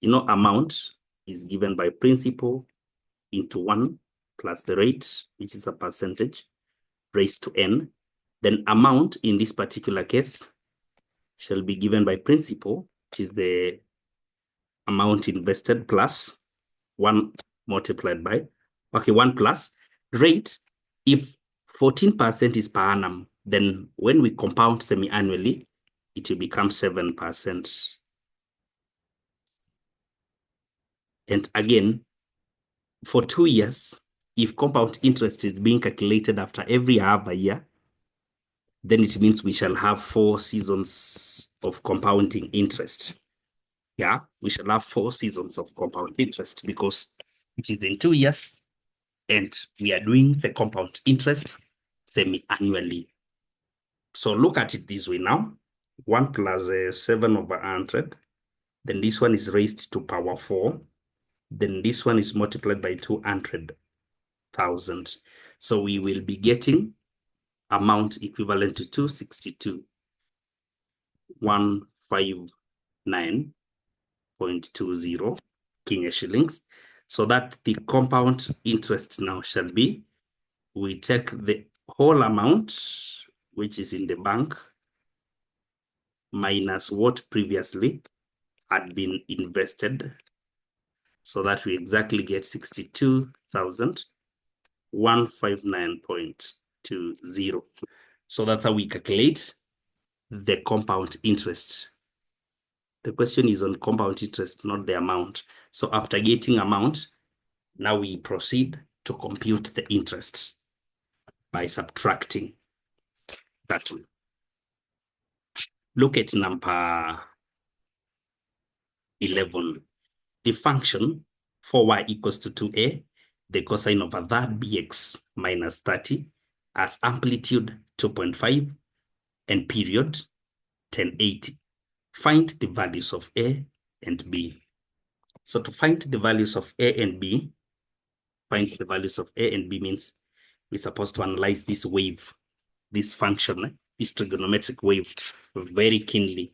Amount is given by principal into 1 plus the rate, which is a percentage, raised to n. Then amount in this particular case shall be given by principal, which is the amount invested plus 1 multiplied by, 1 plus rate. If 14% is per annum, then when we compound semi-annually, it will become 7%. And again, for 2 years, if compound interest is being calculated after every half a year, then it means we shall have 4 seasons of compounding interest. Yeah, we shall have 4 seasons of compound interest because it is in 2 years and we are doing the compound interest semi-annually. So look at it this way now. 1 plus 7/100. Then this one is raised to power 4. Then this one is multiplied by 200,000. So we will be getting amount equivalent to 262,159.20 Kenya shillings. So that the compound interest now shall be, we take the whole amount, which is in the bank, minus what previously had been invested. So that we exactly get 62,159.20. So that's how we calculate the compound interest. The question is on compound interest, not the amount. So after getting amount, now we proceed to compute the interest by subtracting that one. Look at number 11. The function 4y equals to 2a, the cosine of a third bx minus 30 as amplitude 2.5 and period 1080. Find the values of a and b. So to find the values of a and b, find the values of a and b means we're supposed to analyze this wave, this function, this trigonometric wave very keenly.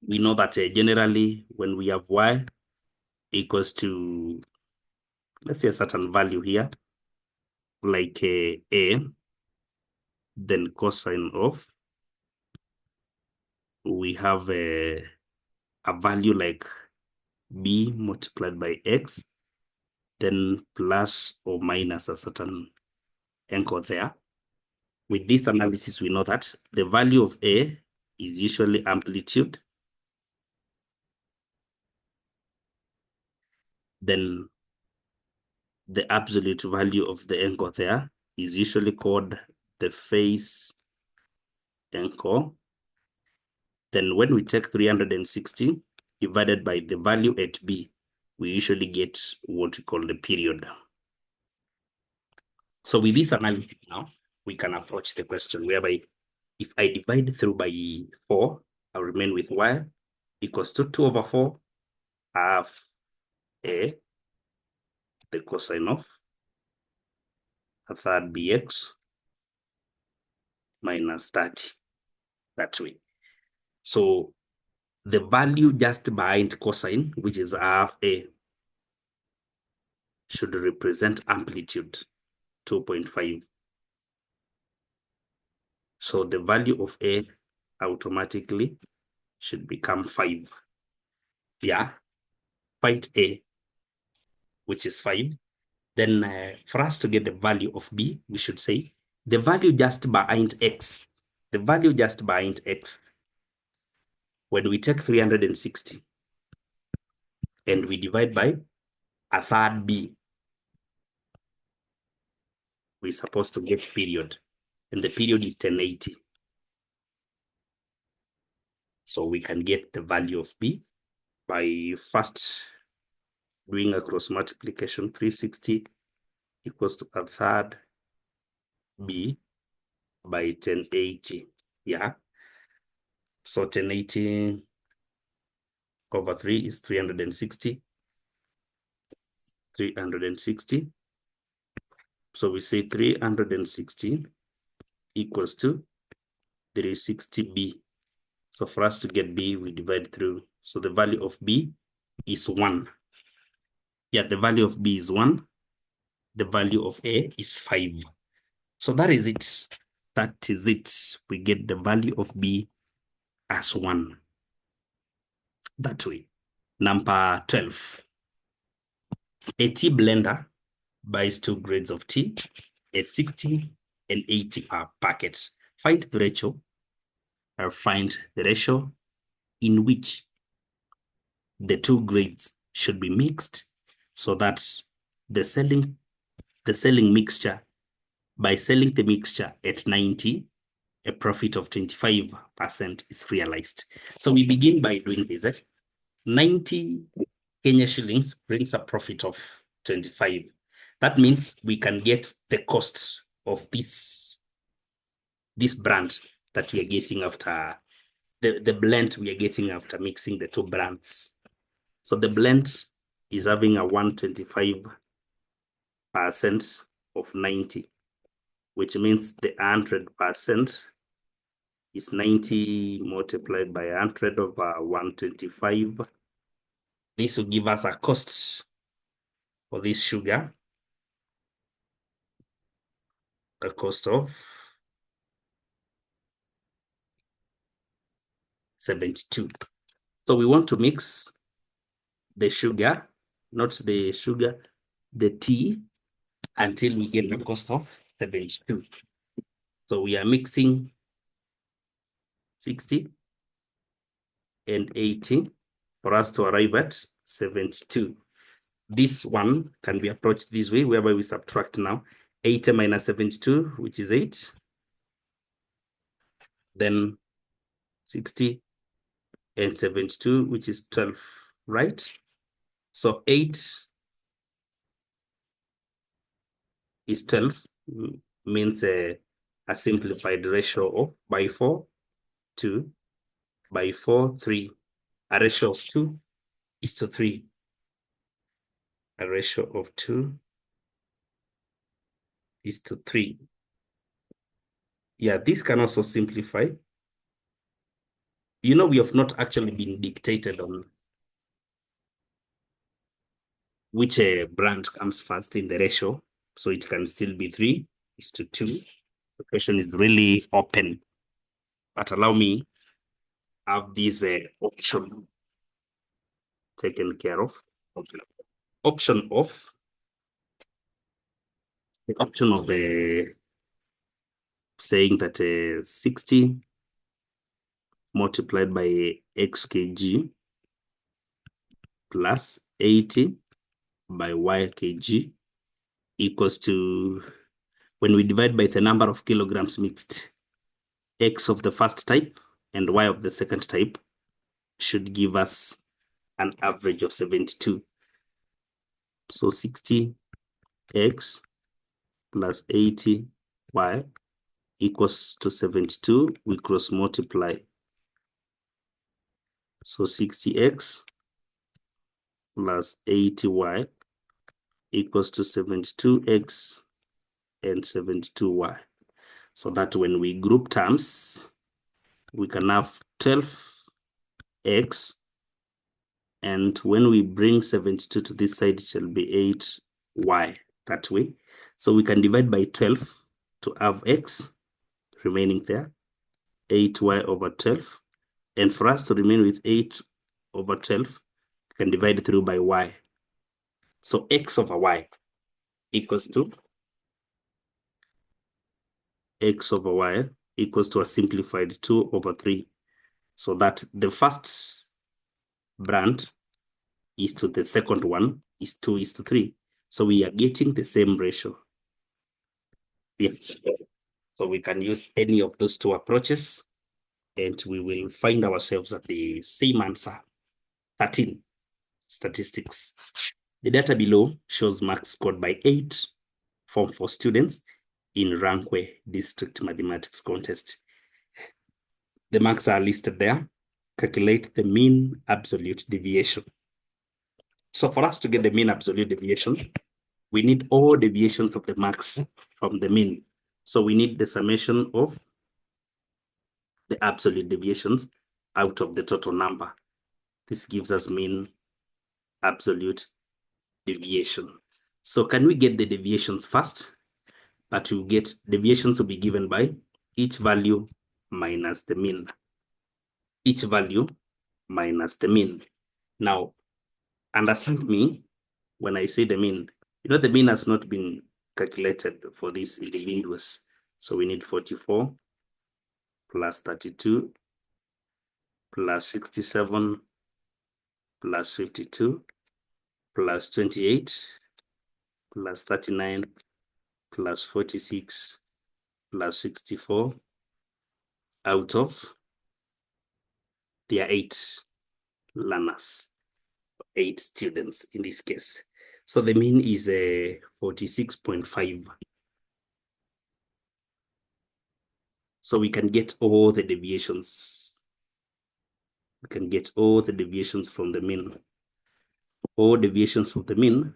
We know that generally when we have y equals to, let's say, a certain value here, like a, then cosine of, we have a value like b multiplied by x, then plus or minus a certain angle there. With this analysis, we know that the value of a is usually amplitude. Then the absolute value of the angle there is usually called the phase angle. Then when we take 360 divided by the value at b, we usually get what we call the period. So with this analysis now, we can approach the question whereby if I divide through by 4, I'll remain with y equals to 2/4 half a, the cosine of a third bx minus 30, that way. So the value just behind cosine, which is half a, should represent amplitude 2.5. So the value of a automatically should become 5. Yeah, find a, which is 5. Then for us to get the value of b, we should say the value just behind x. The value just behind x When we take 360 and we divide by a third b, we're supposed to get period. And the period is 1080. So we can get the value of b by first doing a cross multiplication. 360 equals to a third b by 1080. Yeah. So 1080 over 3 is 360. 360. So we say 360 equals to 360b. So for us to get b, we divide through. So the value of b is 1. Yeah, the value of b is 1. The value of a is 5. So that is it. That is it. We get the value of b as 1. That way. Number 12. A tea blender buys 2 grades of tea at 60 and 80 per packet. Find the ratio in which the 2 grades should be mixed so that the selling mixture, by selling the mixture at 90, a profit of 25% is realized. So we begin by doing this. 90 Kenya shillings brings a profit of 25. That means we can get the cost of this brand that we are getting after the blend we are getting after mixing the 2 brands. So the blend is having a 125% of 90, which means the 100% is 90 multiplied by 100 over 125. This will give us a cost for this sugar, a cost of 72. So we want to mix the sugar, not the sugar, the tea, until we get the cost of 72. So we are mixing 60 and 80 for us to arrive at 72. This one can be approached this way, whereby we subtract now 80 minus 72, which is 8. Then 60 and 72, which is 12, right? So 8 is 12, means a simplified ratio of by 4, 2, by 4, 3. A ratio of 2 is to 3. A ratio of 2 is to 3. Yeah, this can also simplify. You know, we have not actually been dictated on which brand comes first in the ratio. So it can still be 3 is to 2. The question is really open. But allow me have this option taken care of. Okay. Option of the option of saying that 60 multiplied by x kg plus 80 by y kg equals to, when we divide by the number of kilograms mixed, x of the first type and y of the second type should give us an average of 72. So 60x plus 80y equals to 72. We cross multiply. So 60x plus 80y equals to 72x and 72y. So that when we group terms, we can have 12x, and when we bring 72 to this side, it shall be 8y that way. So we can divide by 12 to have x remaining there, 8y over 12. And for us to remain with 8 over 12, we can divide through by y. So x over y equals to x over y equals to a simplified 2 over 3. so that the first brand is to the second one is 2:3. So we are getting the same ratio. Yes. So we can use any of those two approaches and we will find ourselves at the same answer, 13, statistics. The data below shows marks scored by 8 Form 4 students in Rankwe District Mathematics Contest. The marks are listed there. Calculate the mean absolute deviation. So for us to get the mean absolute deviation, we need all deviations of the marks from the mean. So we need the summation of the absolute deviations out of the total number. This gives us mean absolute deviation. So can we get the deviations first? But we get deviations will be given by each value minus the mean. Each value minus the mean. Now, understand me when I say the mean. You know, the mean has not been calculated for these individuals. So we need 44 plus 32 plus 67 plus 52 plus 28 plus 39 plus 46 plus 64 out of there are 8 learners, 8 students in this case. So the mean is 46.5. So we can get all the deviations. We can get all the deviations from the mean. All deviations from the mean.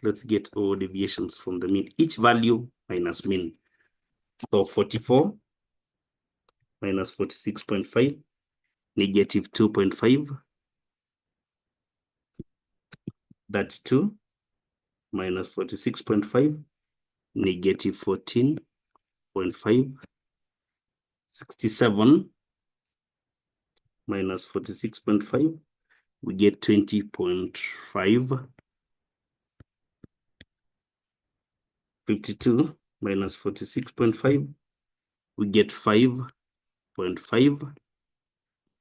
Let's get all deviations from the mean. Each value minus mean. So 44 minus 46.5, negative 2.5. That's 2 minus 46.5, negative 14.5. 67 minus 46.5, we get 20.5. 52 minus 46.5, we get 5.5.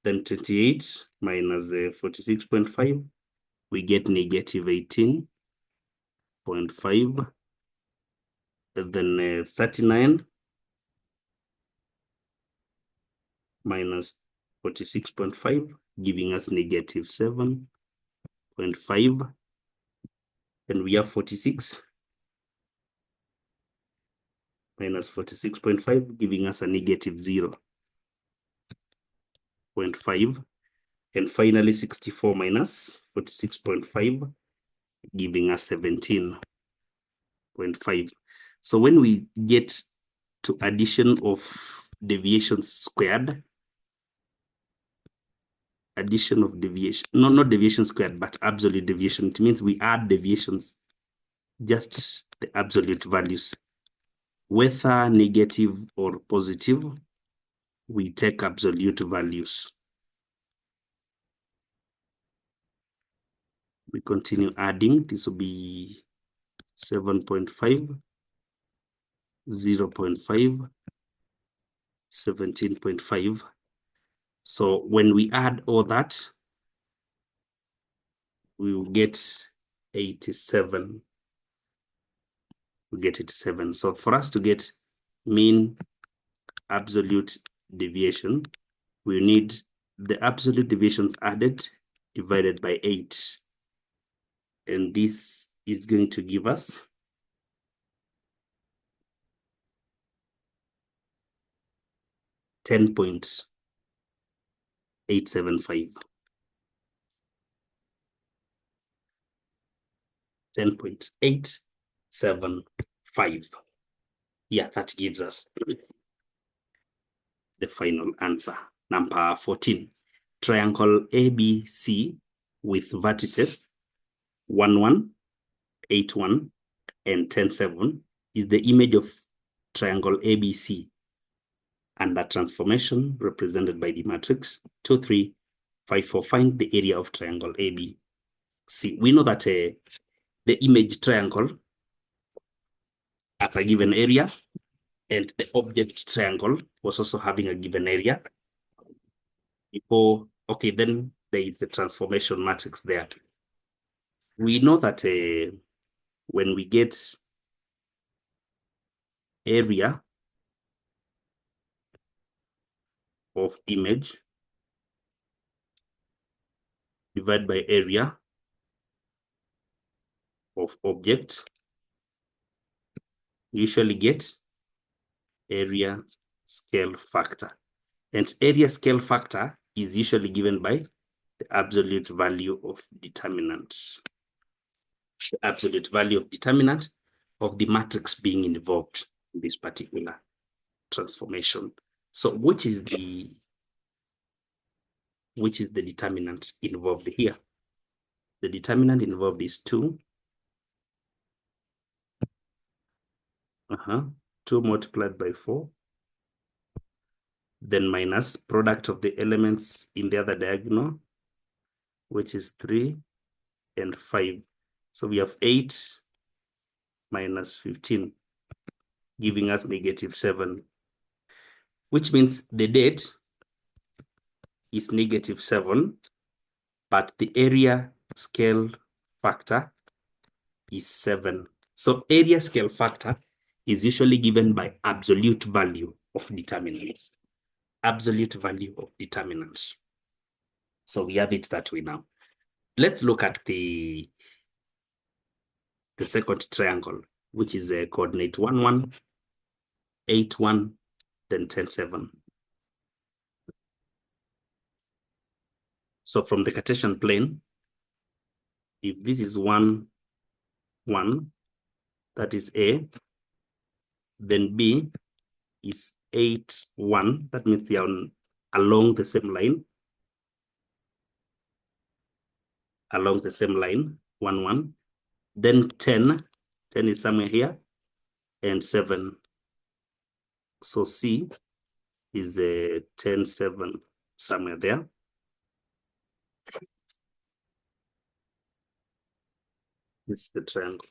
Then 28 minus 46.5, we get negative 18.5. And then 39 minus 46.5, giving us negative 7.5. Then we have 46 minus 46.5, giving us a negative 0.5. And finally 64 minus 46.5, giving us 17.5. So when we get to addition of deviations squared, addition of deviation, no, not deviation squared, but absolute deviation, it means we add deviations, just the absolute values. Whether negative or positive, we take absolute values. We continue adding. This will be 7.5, 0.5, 17.5. So when we add all that, we will get 87. We get 87. So for us to get mean absolute deviation, we need the absolute deviations added divided by 8. And this is going to give us 10.875. 10.875. Yeah, that gives us the final answer. Number 14. Triangle ABC with vertices 1, 1, 8, 1, and 10, 7 is the image of triangle ABC and that transformation represented by the matrix 2, 3, 5, 4. Find the area of triangle ABC. We know that the image triangle has a given area and the object triangle was also having a given area. Before, okay, then there is the transformation matrix there. We know that when we get area of image divided by area of object, we usually get area scale factor. And area scale factor is usually given by the absolute value of determinant. The absolute value of determinant of the matrix being involved in this particular transformation. So which is the determinant involved here? The determinant involved is 2. 2 multiplied by 4. Then minus product of the elements in the other diagonal, which is 3 and 5. So we have 8 minus 15, giving us -7, which means the date is -7, but the area scale factor is 7. So area scale factor is usually given by absolute value of determinant. Absolute value of determinant. So we have it that way now. Let's look at the second triangle, which is a coordinate 1, 1, 8, 1, then 10, 7. So from the Cartesian plane, if this is 1, 1, that is A, then B is 8, 1. That means they are along the same line. Along the same line, 1, 1. Then 10 is somewhere here, and 7. So C is a 10, 7, somewhere there. It's the triangle.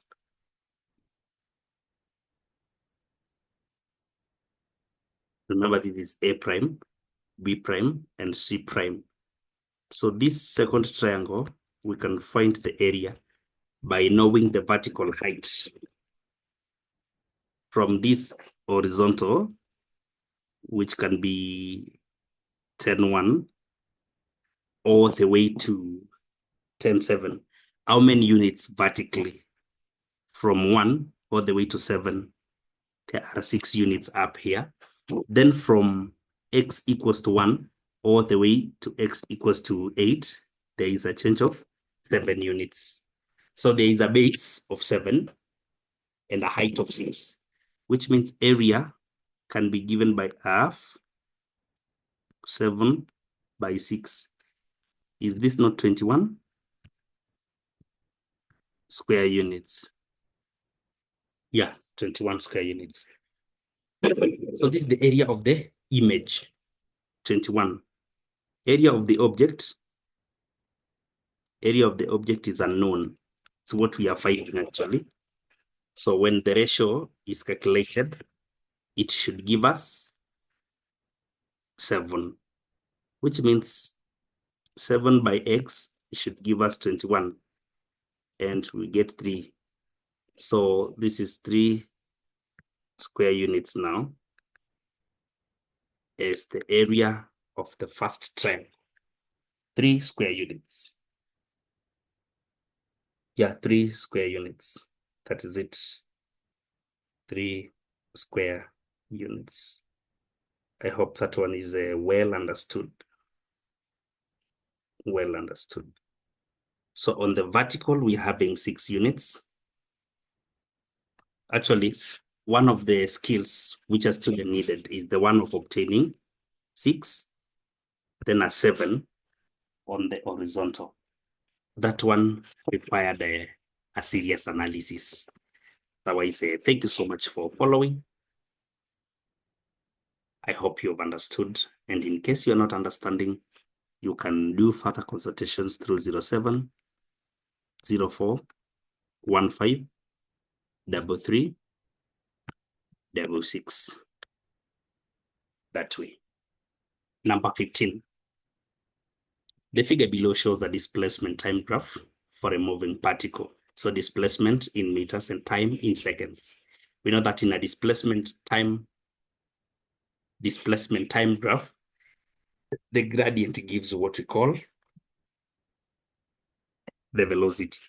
Remember, this is A prime, B prime, and C prime. So this second triangle, we can find the area by knowing the vertical height from this horizontal, which can be 10, 1, all the way to 10, 7. How many units vertically? From 1 all the way to 7, there are 6 units up here. Then from x equals to 1 all the way to x equals to 8, there is a change of 7 units. So there is a base of 7 and a height of 6, which means area can be given by half 7 by 6. Is this not 21 square units? Yeah, 21 square units. So this is the area of the image, 21. Area of the object is unknown. It's what we are finding actually. So when the ratio is calculated, it should give us 7, which means 7 by x should give us 21, and we get 3. So this is 3 square units now as the area of the first triangle. 3 square units. Yeah, 3 square units. That is it. 3 square units. I hope that one is well understood. Well understood. So on the vertical, we're having 6 units. Actually, one of the skills which are still needed is the one of obtaining 6, then a 7 on the horizontal. That one required a serious analysis. Otherwise, thank you so much for following. I hope you've understood. And in case you're not understanding, you can do further consultations through 07 04 15 33 66. that way. Number 15. The figure below shows a displacement time graph for a moving particle. So displacement in meters and time in seconds. We know that in a displacement time graph, the gradient gives what we call the velocity.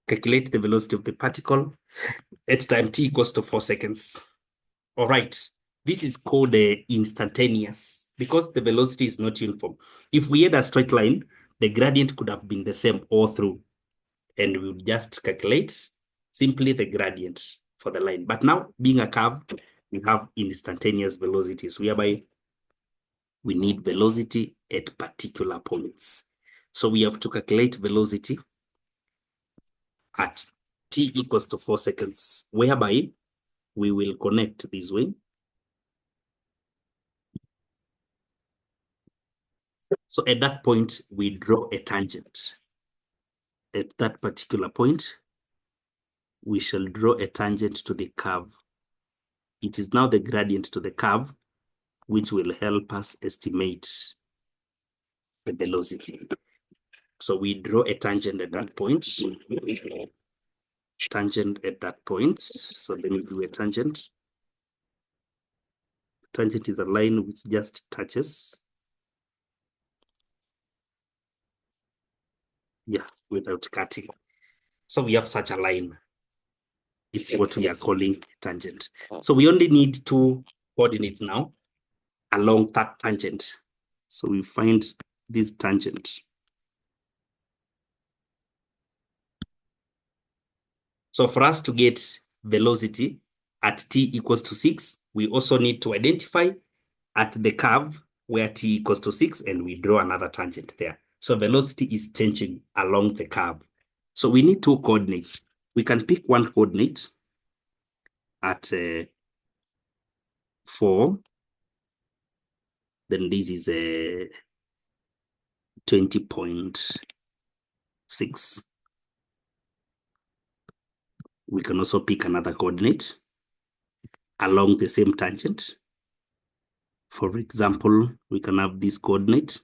Calculate the velocity of the particle at time t equals to 4 seconds. All right, this is called instantaneous because the velocity is not uniform. If we had a straight line, the gradient could have been the same all through, and we would just calculate simply the gradient for the line. But now, being a curve, we have instantaneous velocities, whereby we need velocity at particular points. So we have to calculate velocity at t equals to 4 seconds, whereby we will connect this way. So at that point, we draw a tangent. At that particular point, we shall draw a tangent to the curve. It is now the gradient to the curve, which will help us estimate the velocity. So we draw a tangent at that point. Tangent at that point. So let me do a tangent. Tangent is a line which just touches. Yeah, without cutting. So we have such a line. It's what we are calling tangent. So we only need 2 coordinates now along that tangent. So we find this tangent. So for us to get velocity at t equals to 6, we also need to identify at the curve where t equals to 6, and we draw another tangent there. So velocity is changing along the curve. So we need 2 coordinates. We can pick one coordinate at 4. Then this is 20.6. We can also pick another coordinate along the same tangent. For example, we can have this coordinate.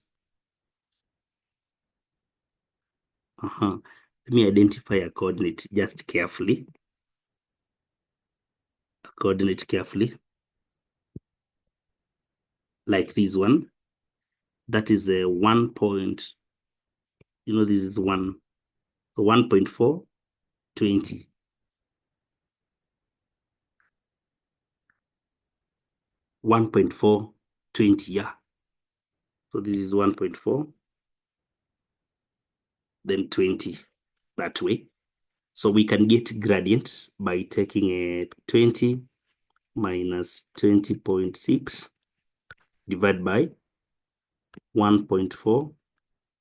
Let me identify a coordinate just carefully. A coordinate carefully. Like this one. That is a 1 point. You know, this is 1. So 1.4, 20. 1.4, 20, yeah. So this is 1.4, then 20 that way. So we can get gradient by taking a 20 minus 20.6 divided by 1.4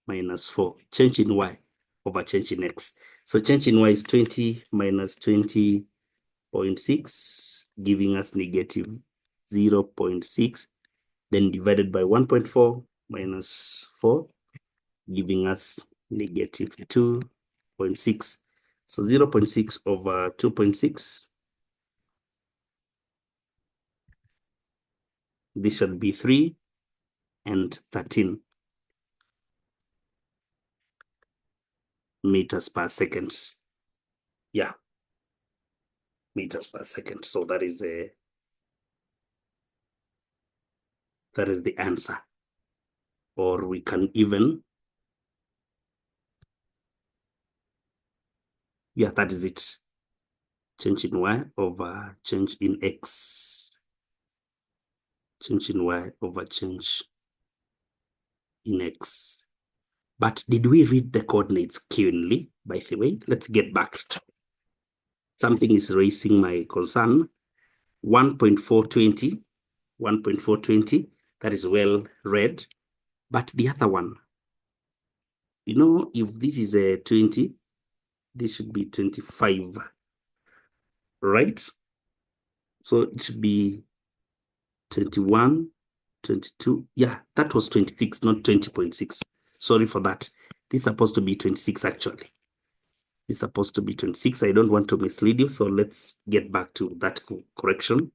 minus 4. Change in y over change in x. So change in y is 20 minus 20.6, giving us negative 0.6, then divided by 1.4 minus 4, giving us negative 2.6. So 0.6 over 2.6, this should be 3 and 13 meters per second. Yeah, meters per second. So that is the answer. Or we can even, yeah, that is it. Change in y over change in x. Change in y over change in x. But did we read the coordinates keenly, by the way? Let's get back. Something is raising my concern. 1.420, 1.420, that is well read. But the other one, you know, if this is a 20, this should be 25, right? So it should be 21, 22. Yeah, that was 26, not 20.6. Sorry for that. This is supposed to be 26 actually. It's supposed to be 26. I don't want to mislead you, so let's get back to that correction.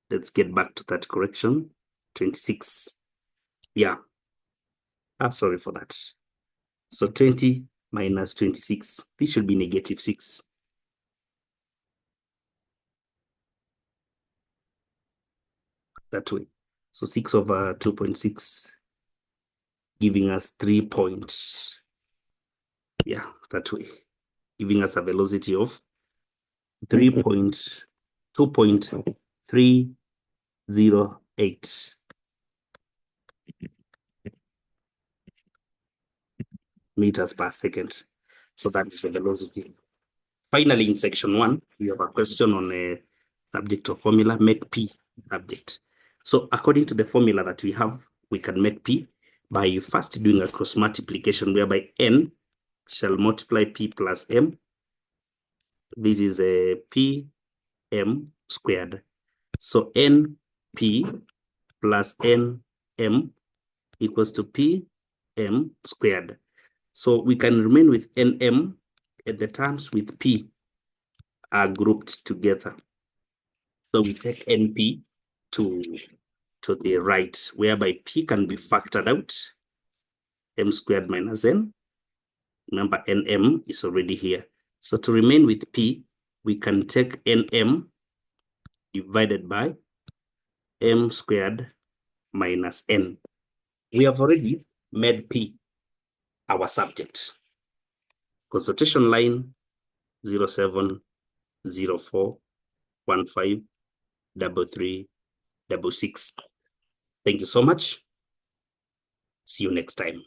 Let's get back to that correction. 26. Yeah. Sorry for that. So 20 minus 26. This should be negative 6. That way. So 6 over 2.6, giving us 3 points. Yeah, that way. Giving us a velocity of 2.308 meters per second. So that is the velocity. Finally, in section 1, we have a question on a subject of formula, make P subject. So according to the formula that we have, we can make P by first doing a cross multiplication whereby N shall multiply P plus M. This is a P M squared. So N P plus N M equals to P M squared. So we can remain with N M, and the terms with P are grouped together. So we take NP to the right, whereby P can be factored out, M squared minus N. Remember, NM is already here. So to remain with P, we can take NM divided by M squared minus N. We have already made P our subject. Consultation line 0704153366. Thank you so much. See you next time.